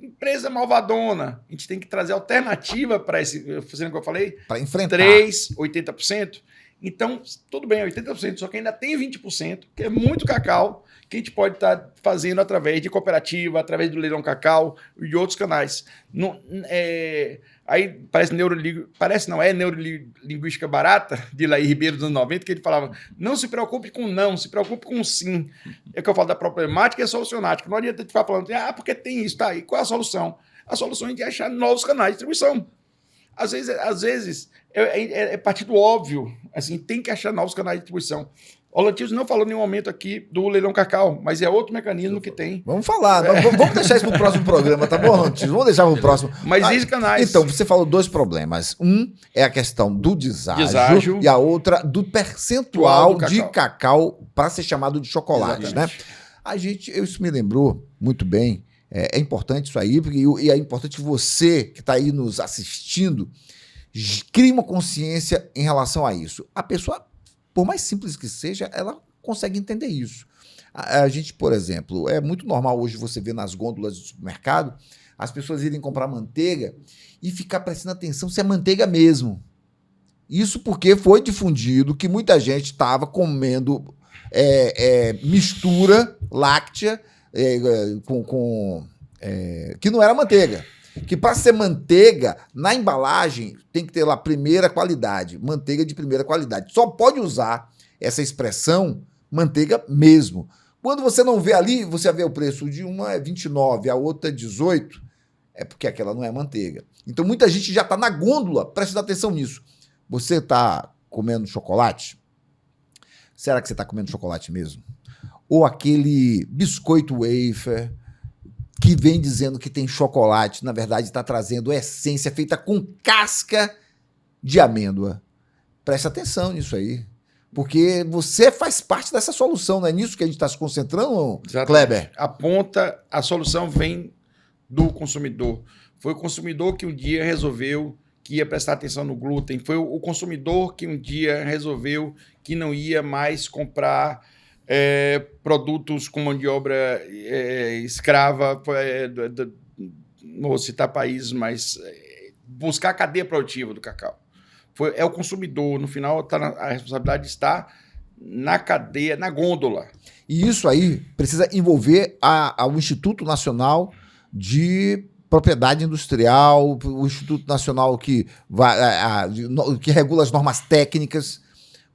empresa malvadona. A gente tem que trazer alternativa para esse, fazendo o que eu falei, para enfrentar 80%. Então, tudo bem, 80%, só que ainda tem 20%, que é muito cacau, que a gente pode estar fazendo através de cooperativa, através do Leilão Cacau e de outros canais. Aí parece não, é neurolinguística barata, de Laí Ribeiro dos anos 90, que ele falava, não se preocupe com não, se preocupe com sim. É que eu falo da problemática e a solucionática. Não adianta ficar falando, porque tem isso, tá aí. Qual é a solução? A solução é de achar novos canais de distribuição. Às vezes é partido óbvio, assim, tem que achar novos canais de distribuição. O Lantios não falou em nenhum momento aqui do Leilão Cacau, mas é outro mecanismo que tem. Vamos falar, vamos deixar isso para o próximo programa, tá bom, Lantios? Vamos deixar para o próximo. Mas esses canais... Então, você falou dois problemas. Um é a questão do deságio e a outra do percentual de cacau para ser chamado de chocolate, né? Isso me lembrou muito bem. É importante isso aí, e é importante você que está aí nos assistindo crie uma consciência em relação a isso. A pessoa, por mais simples que seja, ela consegue entender isso. A gente, por exemplo, é muito normal hoje você ver nas gôndolas do supermercado as pessoas irem comprar manteiga e ficar prestando atenção se é manteiga mesmo. Isso porque foi difundido que muita gente estava comendo mistura láctea que não era manteiga. Que para ser manteiga, na embalagem, tem que ter lá primeira qualidade, manteiga de primeira qualidade. Só pode usar essa expressão manteiga mesmo. Quando você não vê ali, você vê o preço de uma é 29, a outra é 18, é porque aquela não é manteiga. Então muita gente já está na gôndola, preste atenção nisso. Você está comendo chocolate? Será que você está comendo chocolate mesmo? Ou aquele biscoito wafer que vem dizendo que tem chocolate, na verdade está trazendo essência feita com casca de amêndoa. Preste atenção nisso aí, porque você faz parte dessa solução, não é nisso que a gente está se concentrando, exatamente. Kleber? A solução vem do consumidor. Foi o consumidor que um dia resolveu que ia prestar atenção no glúten, foi o consumidor que um dia resolveu que não ia mais comprar produtos com mão de obra escrava, não vou citar países, mas buscar a cadeia produtiva do cacau. É o consumidor, no final a responsabilidade está na cadeia, na gôndola. E isso aí precisa envolver o Instituto Nacional de Propriedade Industrial, o Instituto Nacional que regula as normas técnicas,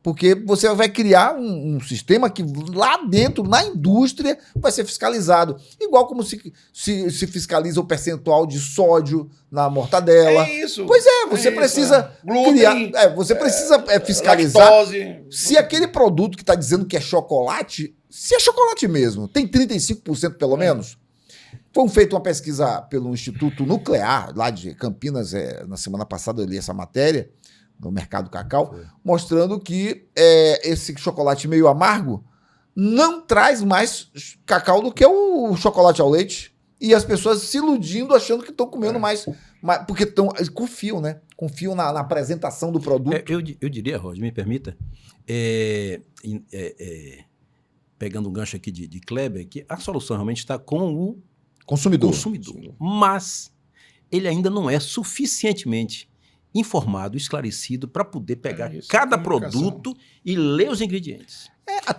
porque você vai criar um sistema que lá dentro, na indústria, vai ser fiscalizado. Igual como se fiscaliza o percentual de sódio na mortadela. É isso. Pois você precisa criar... Você precisa fiscalizar lactose. Se aquele produto que está dizendo que é chocolate, se é chocolate mesmo, tem 35% pelo menos. Foi feita uma pesquisa pelo Instituto Nuclear, lá de Campinas, na semana passada eu li essa matéria, no Mercado Cacau, mostrando que esse chocolate meio amargo não traz mais cacau do que o chocolate ao leite. E as pessoas se iludindo, achando que estão comendo mais, porque confiam, né? Confiam na apresentação do produto. Eu diria, Roger, me permita, pegando um gancho aqui de Kleber, que a solução realmente está com o consumidor. Mas ele ainda não é suficientemente informado, esclarecido, para poder pegar cada produto e ler os ingredientes.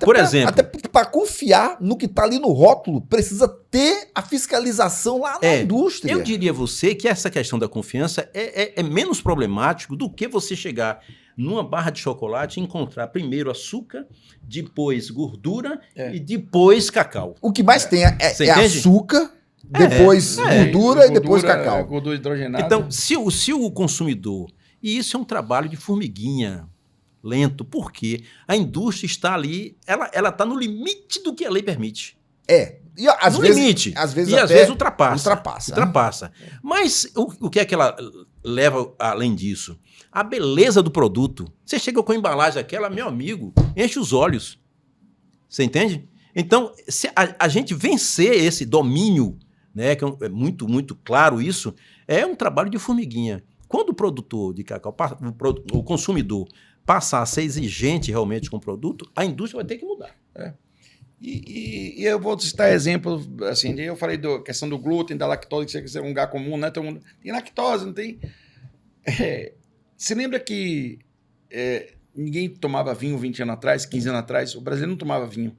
Por exemplo... Até para confiar no que está ali no rótulo, precisa ter a fiscalização lá na indústria. Eu diria a você que essa questão da confiança é menos problemático do que você chegar numa barra de chocolate e encontrar primeiro açúcar, depois gordura e depois cacau. O que mais tem é açúcar... Depois gordura e depois cacau. Gordura hidrogenada. Então, se o consumidor... E isso é um trabalho de formiguinha, lento, porque a indústria está ali, ela está no limite do que a lei permite. E às vezes ultrapassa. Mas o que é que ela leva além disso? A beleza do produto. Você chega com a embalagem aquela, meu amigo, enche os olhos. Você entende? Então, se a gente vencer esse domínio né, que é muito, muito claro isso, é um trabalho de formiguinha. Quando o produtor de cacau, o consumidor, passar a ser exigente realmente com o produto, a indústria vai ter que mudar. E eu vou citar exemplos, assim, eu falei da questão do glúten, da lactose, que isso é um lugar comum, né? Tem lactose, não tem... Você lembra que ninguém tomava vinho 20 anos atrás, 15 anos atrás? O brasileiro não tomava vinho.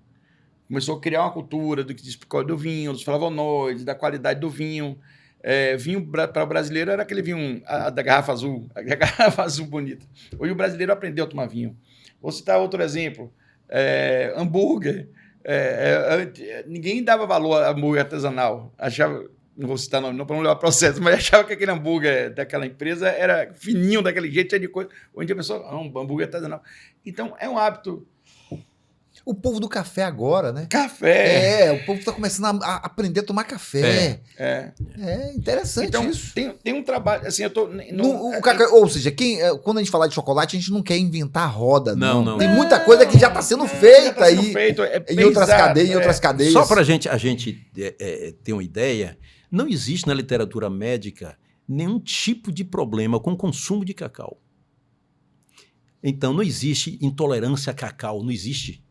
Começou a criar uma cultura do que diz do vinho, dos flavonoides, da qualidade do vinho. Vinho para o brasileiro era aquele vinho da garrafa azul, a garrafa azul bonita. Hoje o brasileiro aprendeu a tomar vinho. Vou citar outro exemplo. Hambúrguer. Ninguém dava valor a hambúrguer artesanal. Achava, não vou citar nome, não para não levar processo, mas achava que aquele hambúrguer daquela empresa era fininho daquele jeito, cheio de coisa. Hoje a pessoa, um hambúrguer artesanal. Então, é um hábito. O povo do café agora, né? Café. O povo está começando a aprender a tomar café. É interessante então, isso. Tem um trabalho, assim, eu tô... Ou seja, quando a gente falar de chocolate, a gente não quer inventar a roda, não. Tem Não. muita coisa que já está sendo feita aí em outras cadeias. Só para a gente ter uma ideia, não existe na literatura médica nenhum tipo de problema com o consumo de cacau. Então, não existe intolerância a cacau, não existe.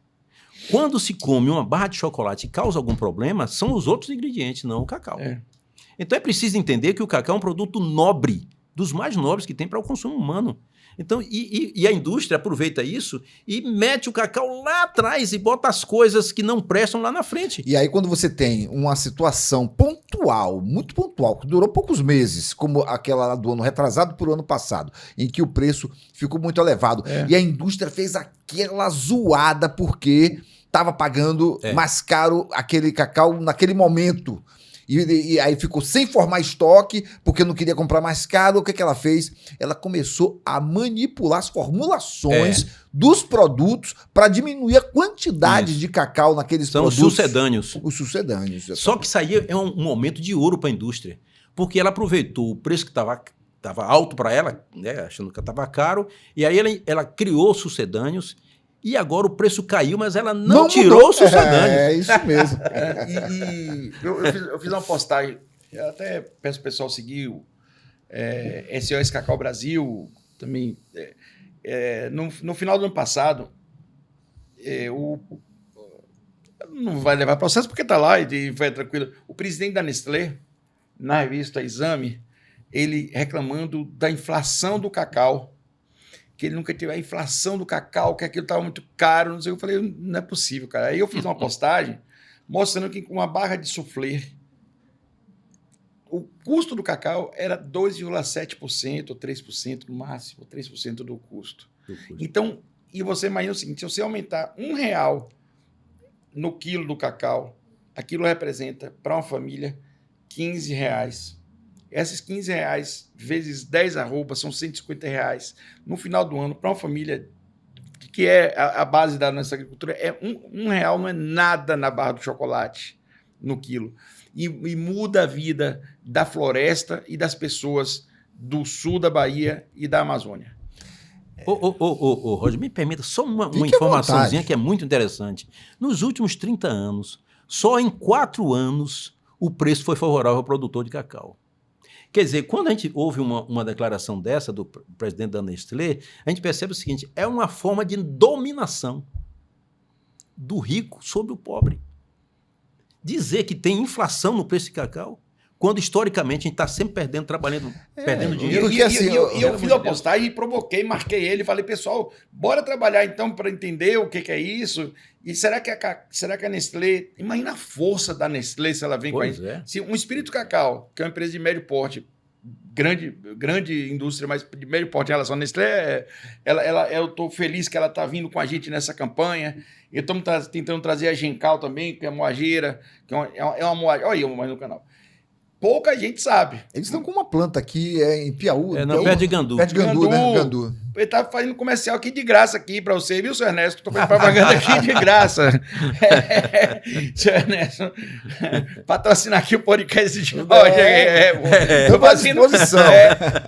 Quando se come uma barra de chocolate e causa algum problema, são os outros ingredientes, não o cacau. Então é preciso entender que o cacau é um produto nobre, dos mais nobres que tem para o consumo humano. Então, e a indústria aproveita isso e mete o cacau lá atrás e bota as coisas que não prestam lá na frente. E aí quando você tem uma situação pontual, muito pontual, que durou poucos meses, como aquela do ano retrasado para o ano passado, em que o preço ficou muito elevado, e a indústria fez aquela zoada porque estava pagando mais caro aquele cacau naquele momento. E aí ficou sem formar estoque, porque não queria comprar mais caro. O que ela fez? Ela começou a manipular as formulações dos produtos para diminuir a quantidade de cacau naqueles produtos. São sucedâneos. Os sucedâneos. Só que isso aí é um momento de ouro para a indústria, porque ela aproveitou o preço que estava alto para ela, né, achando que estava caro, e aí ela criou sucedâneos. E agora o preço caiu, mas ela não tirou os sucedâneos. É isso mesmo. Eu fiz uma postagem, eu até peço o pessoal seguir o SOS Cacau Brasil, também. No final do ano passado, não vai levar processo porque está lá e vai tranquilo. O presidente da Nestlé, na revista Exame, ele reclamando da inflação do cacau, que ele nunca teve a inflação do cacau, que aquilo estava muito caro, não sei. Eu falei, não é possível, cara. Aí eu fiz uma postagem mostrando que com uma barra de soufflé, o custo do cacau era 2,7% ou 3% no máximo, 3% do custo. Então, e você imagina o seguinte, se você aumentar R$1 no quilo do cacau, aquilo representa, para uma família, R$15. Esses R$15 vezes 10 arrobas são R$150. No final do ano, para uma família que é a base da nossa agricultura, R$1 não é nada na barra do chocolate no quilo. E muda a vida da floresta e das pessoas do sul da Bahia e da Amazônia. Roger, me permita só uma informaçãozinha que é muito interessante. Nos últimos 30 anos, só em 4 anos, o preço foi favorável ao produtor de cacau. Quer dizer, quando a gente ouve uma declaração dessa do presidente da Nestlé, a gente percebe o seguinte, é uma forma de dominação do rico sobre o pobre. Dizer que tem inflação no preço de cacau, quando historicamente a gente está sempre perdendo, perdendo dinheiro. Eu fiz uma postagem e provoquei, marquei ele, falei, pessoal, bora trabalhar então para entender o que é isso. E será que a Nestlé, imagina a força da Nestlé se ela vem com isso. Se um Espírito Cacau, que é uma empresa de médio porte, grande indústria, mas de médio porte em relação à Nestlé, eu estou feliz que ela está vindo com a gente nessa campanha. E estamos tentando trazer a Gencal também, que é moageira, que é uma moageira. Olha aí no canal. Pouca gente sabe. Eles estão com uma planta aqui em Piauí. Perto de Gandu. Perto de Gandu, né? Gandu. Ele tá fazendo comercial aqui de graça aqui para você, viu, seu Ernesto? Estou fazendo propaganda aqui de graça. Seu Ernesto, patrocinar aqui o podcast de hoje. Estou fazendo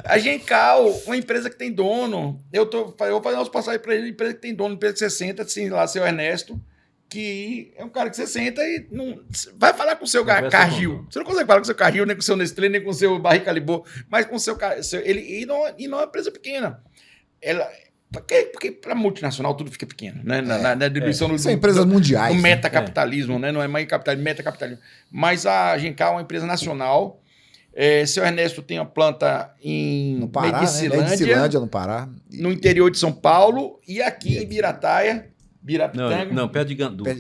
a Gencal, uma empresa que tem dono. Eu vou fazer umas passagens para ele, empresa que tem dono, empresa que você senta, assim, lá, seu Ernesto, que é um cara que você senta e não vai falar com o seu Conversa Cargill. com- Você não consegue falar com o seu Cargill, nem com o seu Nestlé, nem com o seu Barrica Calibô, mas com o seu ele e não é uma empresa pequena. Ela porque para multinacional tudo fica pequeno, né? Na diluição do, São empresas mundiais. do né? metacapitalismo, né? Não é mais capitalismo, metacapitalismo. Mas a Gencal é uma empresa nacional. Seu Ernesto tem uma planta em No Pará, né? Medicilândia, no Pará. no interior de São Paulo e aqui em Birataia, Birapitanga, Não, perto de Gandu. Gandu.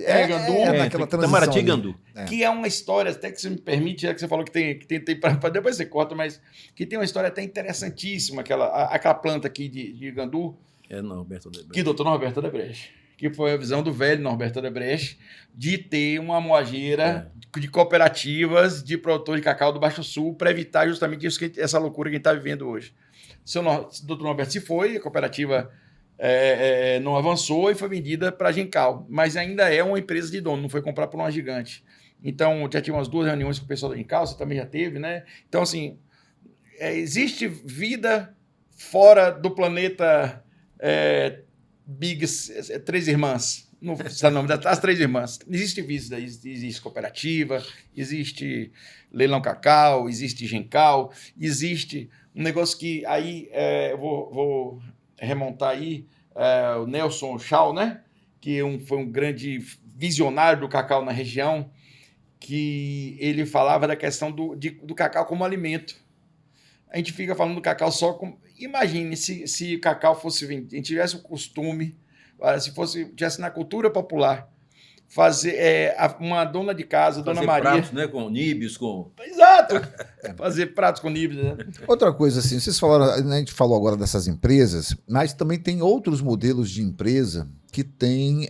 naquela transição Itamaraty e ali. Gandu. que é uma história, até que você me permite, já que você falou que tem para depois você corta, mas que tem uma história até interessantíssima, aquela planta aqui de Gandu, É Norberto Odebrecht. que doutor Norberto Odebrecht, que foi a visão do velho Norberto Odebrecht de ter uma moageira de cooperativas de produtores de cacau do Baixo Sul para evitar justamente isso, essa loucura que a gente está vivendo hoje. Doutor Norberto se foi, a cooperativa não avançou e foi vendida para a Gencal, mas ainda é uma empresa de dono, não foi comprada por uma gigante. Então, já tive umas 2 reuniões com o pessoal da Gencal, você também já teve, né? Então, assim, existe vida fora do planeta Big Três Irmãs. Não sei o nome das Três Irmãs. Existe vida, existe cooperativa, existe leilão cacau, existe Gencal, existe um negócio que aí eu vou remontar aí o Nelson Shaw, né? Que foi um grande visionário do cacau na região, que ele falava da questão do cacau como alimento. A gente fica falando do cacau só como... Imagine se o cacau fosse vendido, a gente tivesse o costume, se tivesse na cultura popular, fazer uma dona de casa, Fazer Dona Maria... pratos, né? Com níbios, com... Exato! Fazer pratos com níveis, né? Outra coisa, assim, vocês falaram, né, a gente falou agora dessas empresas, mas também tem outros modelos de empresa que têm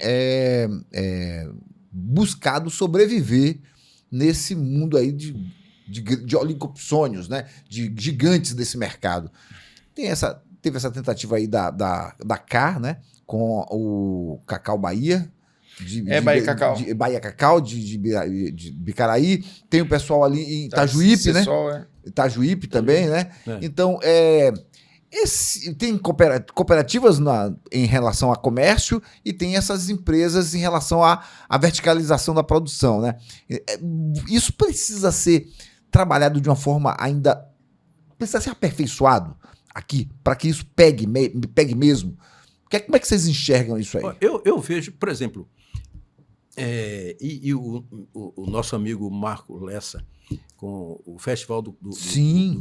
buscado sobreviver nesse mundo aí de oligopsônios, né? De gigantes desse mercado. Teve essa tentativa aí da CAR, né? Com o Cacau Bahia. Bahia Cacau. Bahia Cacau, de Bicaraí. Tem o pessoal ali em Itajuípe, né? Itajuípe também, né? Então, tem cooperativas em relação a comércio e tem essas empresas em relação à verticalização da produção, né? Isso precisa ser trabalhado de uma forma ainda... Precisa ser aperfeiçoado aqui, para que isso pegue mesmo. Como é que vocês enxergam isso aí? Eu vejo, por exemplo, o nosso amigo Marco Lessa, com o Festival do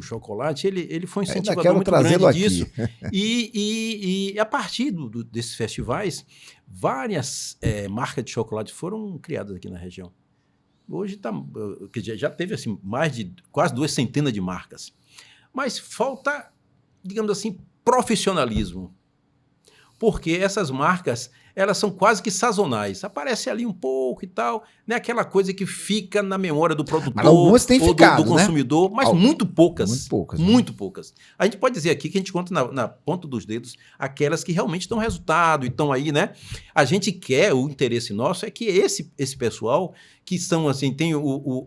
Chocolate, ele foi um incentivador muito grande disso. E a partir desses festivais, várias marcas de chocolate foram criadas aqui na região. Hoje já teve assim, mais de quase 200 de marcas. Mas falta, digamos assim, profissionalismo. Porque essas marcas, elas são quase que sazonais. Aparece ali um pouco e tal, não é aquela coisa que fica na memória do produtor algumas têm ficado, do consumidor, né? Mas muito poucas. Muito poucas. Muito poucas. A gente pode dizer aqui que a gente conta na ponta dos dedos aquelas que realmente dão resultado e estão aí, né? A gente quer, o interesse nosso é que esse pessoal que são assim, tem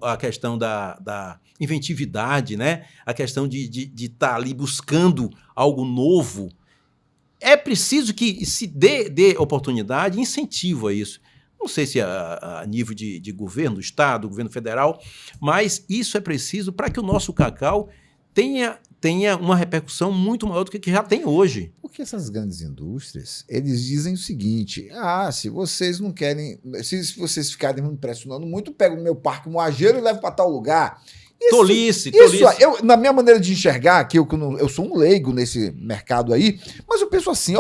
a questão da inventividade, né? A questão de estar ali buscando algo novo. É preciso que se dê oportunidade e incentivo a isso. Não sei se a nível de governo, Estado, governo federal, mas isso é preciso para que o nosso cacau tenha uma repercussão muito maior do que já tem hoje. Porque essas grandes indústrias, eles dizem o seguinte, se vocês não querem, se vocês ficarem me impressionando muito, pego o meu parque moageiro e levo para tal lugar. Tolice. Na minha maneira de enxergar, que eu sou um leigo nesse mercado aí, mas eu penso assim,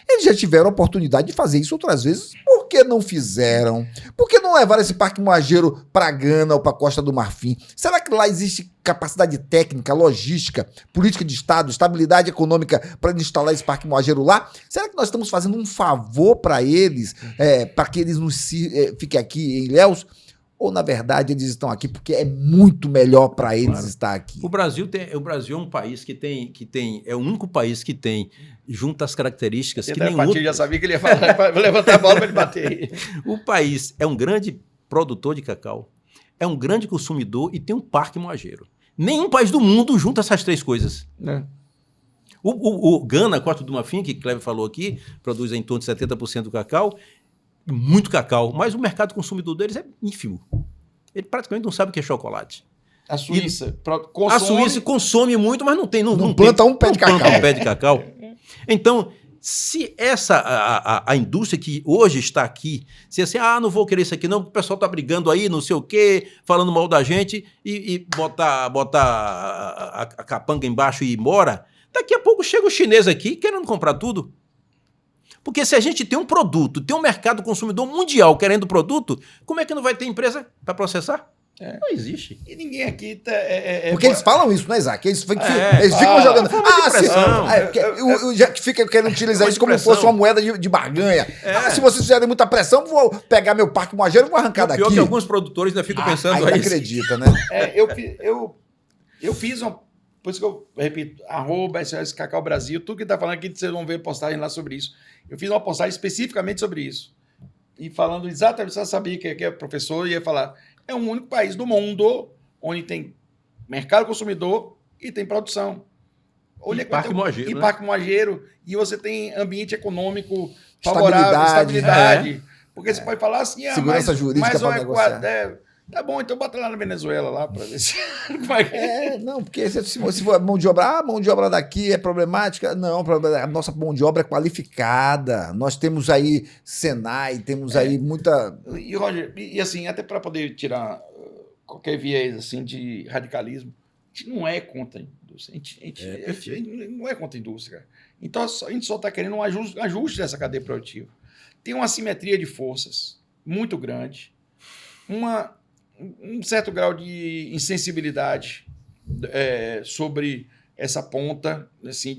eles já tiveram a oportunidade de fazer isso outras vezes, por que não fizeram? Por que não levaram esse parque moageiro para Gana ou para Costa do Marfim? Será que lá existe capacidade técnica, logística, política de Estado, estabilidade econômica para instalar esse parque moageiro lá? Será que nós estamos fazendo um favor para eles, para que eles não fiquem aqui em Ilhéus? Ou, na verdade, eles estão aqui porque é muito melhor para eles estar aqui? O Brasil é um país que tem é o único país que tem, junto às características que nem outro... Já sabia que ele ia falar, vou levantar a bola para ele bater. O país é um grande produtor de cacau, é um grande consumidor e tem um parque moageiro. Nenhum país do mundo junta essas três coisas. O Gana, Costa do Marfim, que o Cleber falou aqui, produz em torno de 70% do cacau. muito cacau, mas o mercado consumidor deles é ínfimo. Ele praticamente não sabe o que é chocolate. A Suíça A Suíça consome muito, mas não planta um pé de não planta cacau. um pé de cacau. Então, se a indústria que hoje está aqui, se assim, não vou querer isso aqui não, porque o pessoal está brigando aí, não sei o quê, falando mal da gente, e botar a capanga embaixo e ir embora, daqui a pouco chega o chinês aqui querendo comprar tudo. Porque se a gente tem um produto, tem um mercado consumidor mundial querendo produto, como é que não vai ter empresa para processar? Não existe. E ninguém aqui tá. Porque eles falam isso, né, Isaac? Eles É, ficam jogando. pressão. Fica querendo utilizar Forma isso de como pressão. fosse uma moeda de barganha. Se vocês fizerem muita pressão, vou pegar meu parque moageiro e vou arrancar daqui. Pior que alguns produtores ainda ficam pensando Ainda aí. acredita, né? Eu fiz uma. Por isso que eu repito, @SOS Cacau Brasil, tudo que tá falando aqui, vocês vão ver postagem lá sobre isso. Eu fiz uma postagem especificamente sobre isso. E falando exatamente, você sabia que é professor, ia falar, é o único país do mundo onde tem mercado consumidor e tem produção. E parque moageiro, E né? parque moageiro, e você tem ambiente econômico favorável, estabilidade. Porque você pode falar assim, Segurança jurídica para negociar. Tá bom, então bota lá na Venezuela, lá, para ver se... Não, porque se for mão de obra, a mão de obra daqui é problemática. Não, a nossa mão de obra é qualificada. Nós temos aí Senai, temos aí muita... E, Roger, e assim, até para poder tirar qualquer viés assim, de radicalismo, a gente não é contra a indústria. A gente não é contra a indústria. Então, a gente só está querendo um ajuste dessa cadeia produtiva. Tem uma assimetria de forças muito grande, um certo grau de insensibilidade sobre essa ponta, assim,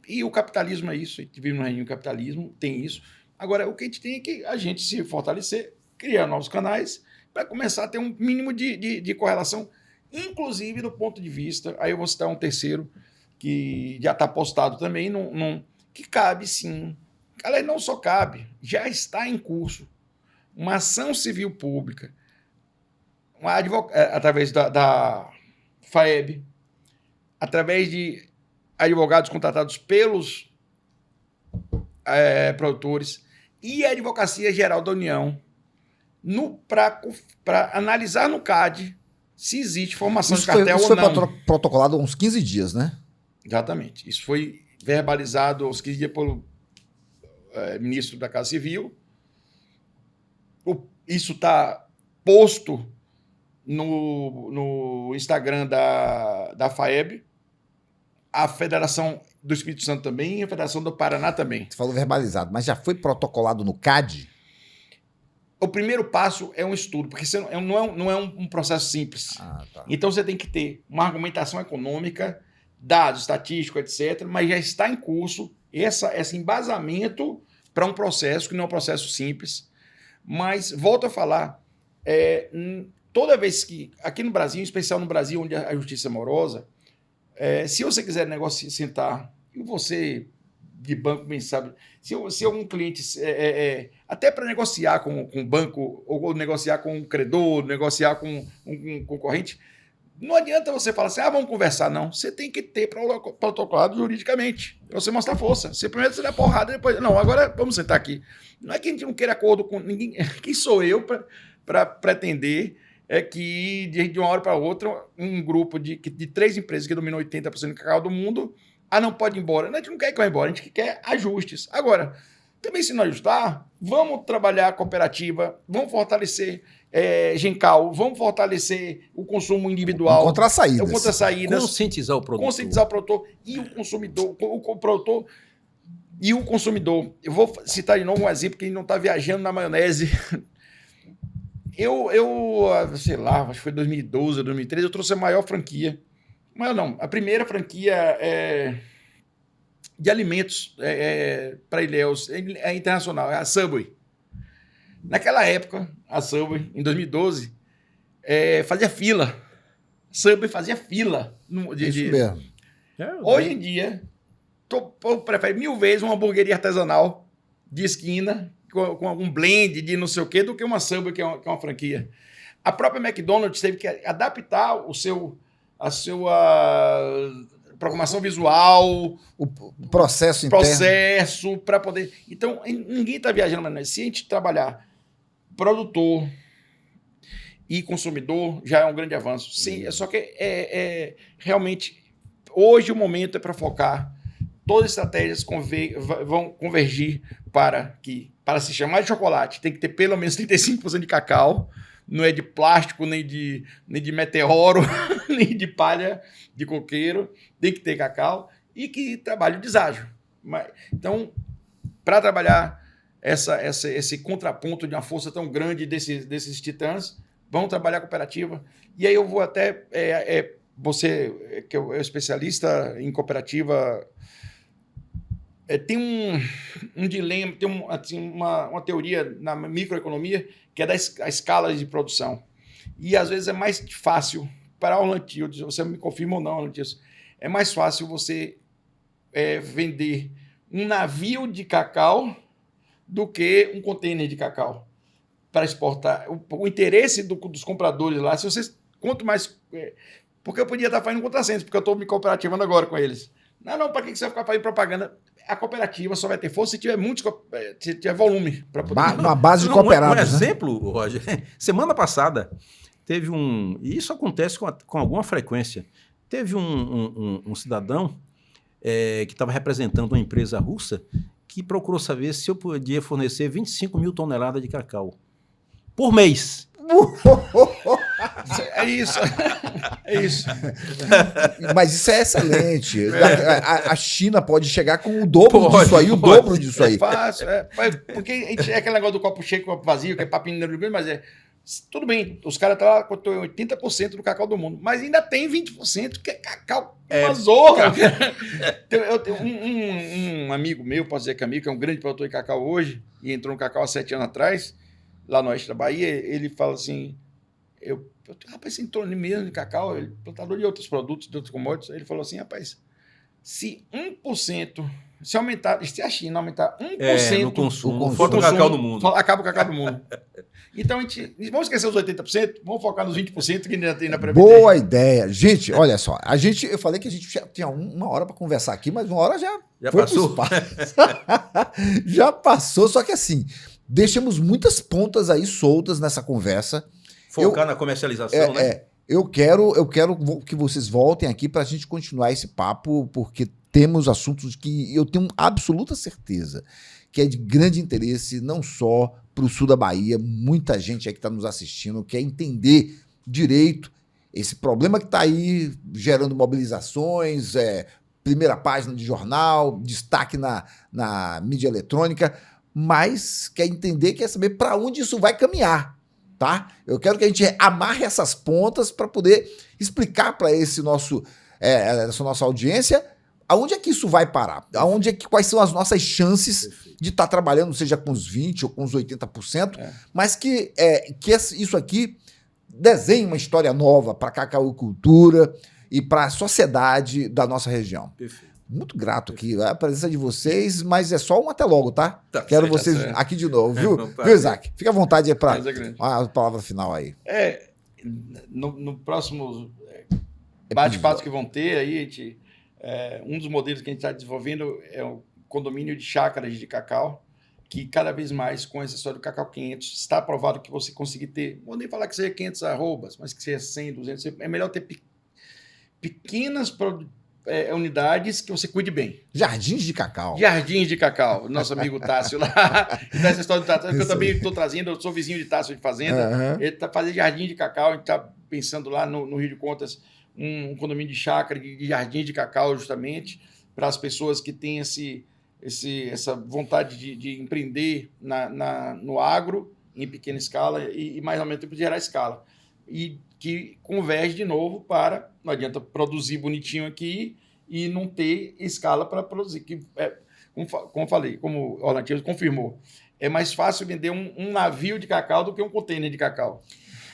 e o capitalismo é isso, a gente vive no reino do capitalismo, tem isso. Agora, o que a gente tem é que a gente se fortalecer, criar novos canais, para começar a ter um mínimo de correlação, inclusive do ponto de vista, aí eu vou citar um terceiro, que já está postado também, que cabe sim. Aliás, não só cabe, já está em curso uma ação civil pública, através da FAEB, através de advogados contratados pelos produtores e a Advocacia Geral da União, para analisar no CAD se existe formação de cartel ou não. Isso foi protocolado há uns 15 dias, né? Exatamente. Isso foi verbalizado aos 15 dias pelo ministro da Casa Civil. Isso está posto no Instagram da FAEB, a Federação do Espírito Santo também e a Federação do Paraná também. Você falou verbalizado, mas já foi protocolado no CAD? O primeiro passo é um estudo, porque não é um processo simples. Tá. Então você tem que ter uma argumentação econômica, dados estatísticos, etc., mas já está em curso esse embasamento para um processo que não é um processo simples. Mas, volto a falar, toda vez que, aqui no Brasil, em especial no Brasil, onde a justiça é morosa, se você quiser sentar, e você de banco bem sabe, se algum cliente, até para negociar com o banco, ou negociar com um credor, negociar com um concorrente, não adianta você falar assim, vamos conversar, não. Você tem que ter protocolado juridicamente, para você mostrar força. Você primeiro você dá porrada, depois, não, agora vamos sentar aqui. Não é que a gente não queira acordo com ninguém, quem sou eu para pretender que de uma hora para outra, um grupo de 3 empresas que dominam 80% do cacau do mundo, não pode ir embora. A gente não quer que vá embora, a gente quer ajustes. Agora, também se não ajustar, vamos trabalhar a cooperativa, vamos fortalecer Gencal, vamos fortalecer o consumo individual. Contra saídas. Conscientizar o produtor. Conscientizar o produtor e o consumidor, o produtor e o consumidor. Eu vou citar de novo um exemplo que ele não está viajando na maionese. Eu, sei lá, acho que foi 2012 ou 2013, eu trouxe a maior franquia. Mas não, a primeira franquia de alimentos para Ilhéus, é internacional, é a Subway. Naquela época, a Subway, em 2012, fazia fila. Subway fazia fila. Isso mesmo. Hoje em dia, eu prefiro 1000 vezes uma hamburgueria artesanal de esquina, com algum blend de não sei o quê, do que uma Subway, que é uma franquia. A própria McDonald's teve que adaptar programação visual, O processo interno. processo, para poder... Então, ninguém está viajando, mas se a gente trabalhar produtor e consumidor, já é um grande avanço. Sim, só que realmente, hoje o momento é para focar, todas as estratégias vão convergir para se chamar de chocolate, tem que ter pelo menos 35% de cacau, não é de plástico, nem de meteoro, nem de palha de coqueiro, tem que ter cacau e que trabalhe o deságio. Então, para trabalhar esse contraponto de uma força tão grande desses titãs, vamos trabalhar a cooperativa. E aí eu vou até... você, que é especialista em cooperativa, tem um dilema, tem uma teoria na microeconomia que é da escala de produção. E às vezes é mais fácil para o Orlantildes, você me confirma ou não, Orlantildes, é mais fácil você vender um navio de cacau do que um container de cacau para exportar. O interesse dos compradores lá, se vocês... Quanto mais... porque eu podia estar fazendo contrassenso, porque eu estou me cooperativando agora com eles. Não, para que você vai ficar fazendo propaganda? A cooperativa só vai ter força se tiver se tiver volume para poder... Uma base de cooperados. Um exemplo, Roger, semana passada teve e isso acontece com alguma frequência, teve um cidadão que estava representando uma empresa russa que procurou saber se eu podia fornecer 25 mil toneladas de cacau por mês. É isso. É isso. Mas isso é excelente. A China pode chegar com o dobro disso aí, o dobro disso aí. É fácil. Porque a gente aquele negócio do copo cheio, copo vazio, que é papinho grande, mas tudo bem, os caras estão lá com 80% do cacau do mundo, mas ainda tem 20% que é cacau uma zorra. Eu tenho um amigo meu, posso dizer que amigo, que é um grande produtor de cacau hoje, e entrou no cacau há 7 anos atrás, lá no oeste da Bahia, ele fala assim, rapaz, você entrou mesmo de cacau, ele plantador de outros produtos, de outros commodities, ele falou assim, rapaz, se 1%, se a China aumentar 1% no consumo, fora do cacau do mundo, acaba o cacau do mundo. Então, vamos esquecer os 80%, vamos focar nos 20% que ainda tem na Previdência. Boa ideia. Gente, olha só, eu falei que a gente já tinha uma hora para conversar aqui, mas uma hora já foi passou. Já passou, só que assim, deixamos muitas pontas aí soltas nessa conversa. Focar na comercialização, né? Eu quero que vocês voltem aqui para a gente continuar esse papo, porque temos assuntos que eu tenho absoluta certeza que é de grande interesse, não só para o sul da Bahia, muita gente aí que está nos assistindo quer entender direito esse problema que está aí gerando mobilizações, primeira página de jornal, destaque na mídia eletrônica, mas quer entender, quer saber para onde isso vai caminhar, tá? Eu quero que a gente amarre essas pontas para poder explicar para essa nossa audiência aonde é que isso vai parar, quais são as nossas chances de estar trabalhando, seja com os 20% ou com os 80%, mas que isso aqui desenhe uma história nova para a cacauicultura e para a sociedade da nossa região. Perfeito. Muito grato aqui a presença de vocês, mas é só um até logo, tá? Quero certo, vocês aqui de novo, viu? Viu, Isaac? Fica à vontade aí para a palavra final aí. No próximo bate-papo que vão ter aí, a gente... um dos modelos que a gente está desenvolvendo é o condomínio de chácaras de cacau, que cada vez mais, com essa história do cacau 500, está provado que você conseguir ter, não vou nem falar que seja 500 arrobas, mas que seja 100, 200, é melhor ter pequenas unidades que você cuide bem. Jardins de cacau. Jardins de cacau. Nosso amigo Tássio lá, dessa história do Tássio, que eu também estou trazendo, eu sou vizinho de Tássio de fazenda, ele está fazendo jardim de cacau, a gente está pensando lá no Rio de Contas, um condomínio de chácara, de jardim de cacau, justamente, para as pessoas que têm essa vontade de empreender no agro, em pequena escala, e mais ao mesmo tempo gerar escala. E que converge de novo para... Não adianta produzir bonitinho aqui e não ter escala para produzir. Como falei, como o Orlantildes confirmou, é mais fácil vender um navio de cacau do que um container de cacau.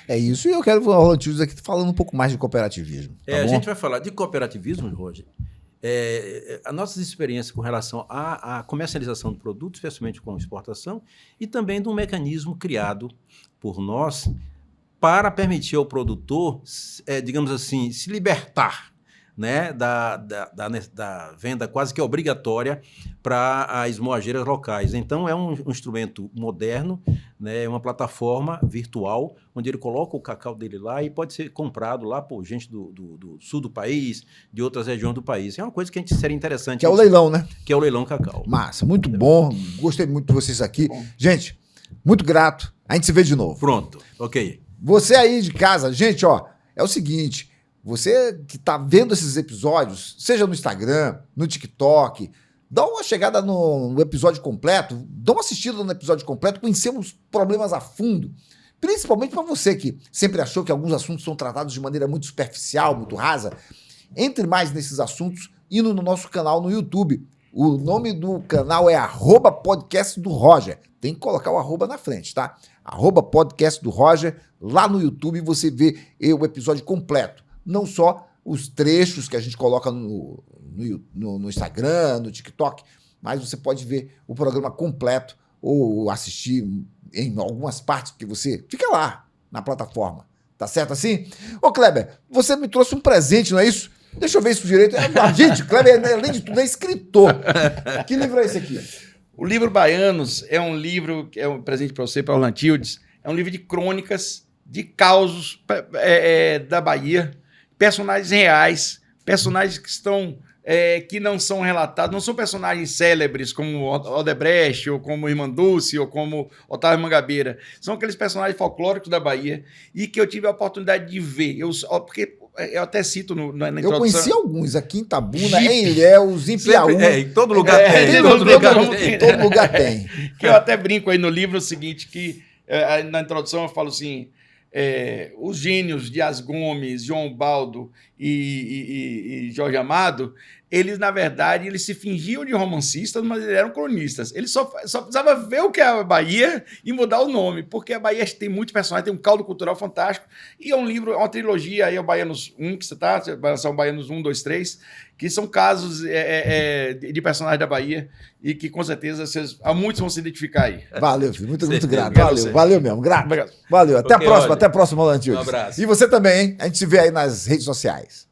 É isso, e eu quero o Orlantildes aqui falando um pouco mais de cooperativismo. Tá bom? A gente vai falar de cooperativismo, Roger. As nossas experiências com relação à comercialização do produto, especialmente com exportação, e também de um mecanismo criado por nós para permitir ao produtor, digamos assim, se libertar né, da venda quase que obrigatória para as moageiras locais. Então, é um instrumento moderno, né, é uma plataforma virtual, onde ele coloca o cacau dele lá e pode ser comprado lá por gente do sul do país, de outras regiões do país. É uma coisa que a gente seria interessante. Que é o leilão, né? Que é o leilão cacau. Massa, muito bom. Gostei muito de vocês aqui. Bom. Gente, muito grato. A gente se vê de novo. Pronto, ok. Você aí de casa, gente, ó, é o seguinte, você que tá vendo esses episódios, seja no Instagram, no TikTok, dá uma chegada no episódio completo, dá uma assistida no episódio completo, conhecemos os problemas a fundo, principalmente para você que sempre achou que alguns assuntos são tratados de maneira muito superficial, muito rasa. Entre mais nesses assuntos indo no nosso canal no YouTube. O nome do canal é @podcast do Roger. Tem que colocar o arroba na frente, tá? @podcast do Roger. Lá no YouTube você vê o episódio completo. Não só os trechos que a gente coloca no Instagram, no TikTok, mas você pode ver o programa completo ou assistir em algumas partes, porque você fica lá na plataforma. Tá certo assim? Ô, Kleber, você me trouxe um presente, não é isso? Deixa eu ver isso direito. Gente, Kleber, além de tudo, é escritor. Que livro é esse aqui? O livro Baianos é um livro, é um presente para você, para o Orlantildes, é um livro de crônicas, de causos da Bahia, personagens reais, personagens que estão, que não são relatados, não são personagens célebres como Odebrecht, ou como Irmã Dulce, ou como Otávio Mangabeira. São aqueles personagens folclóricos da Bahia e que eu tive a oportunidade de ver. Porque eu até cito na introdução. Eu conheci alguns aqui em Tabuna, em Ilhéus, em Piauí. Em todo lugar tem. Em todo lugar tem. Que eu até brinco aí no livro o seguinte, que na introdução eu falo assim, os gênios Dias Gomes, João Baldo e Jorge Amado, eles, na verdade, eles se fingiam de romancistas, mas eles eram cronistas. Eles só precisavam ver o que é a Bahia e mudar o nome, porque a Bahia tem muitos personagens, tem um caldo cultural fantástico, e é um livro, é uma trilogia, aí é o Baianos 1, que você vai lançar o Baianos 1, 2, 3, que são casos de personagens da Bahia, e que, com certeza, muitos vão se identificar aí. Valeu, filho. Muito grato. Valeu, Valeu mesmo. Grato. Obrigado. Valeu. Até a próxima, olha, Orlantildes. um abraço. E você também, hein? A gente se vê aí nas redes sociais.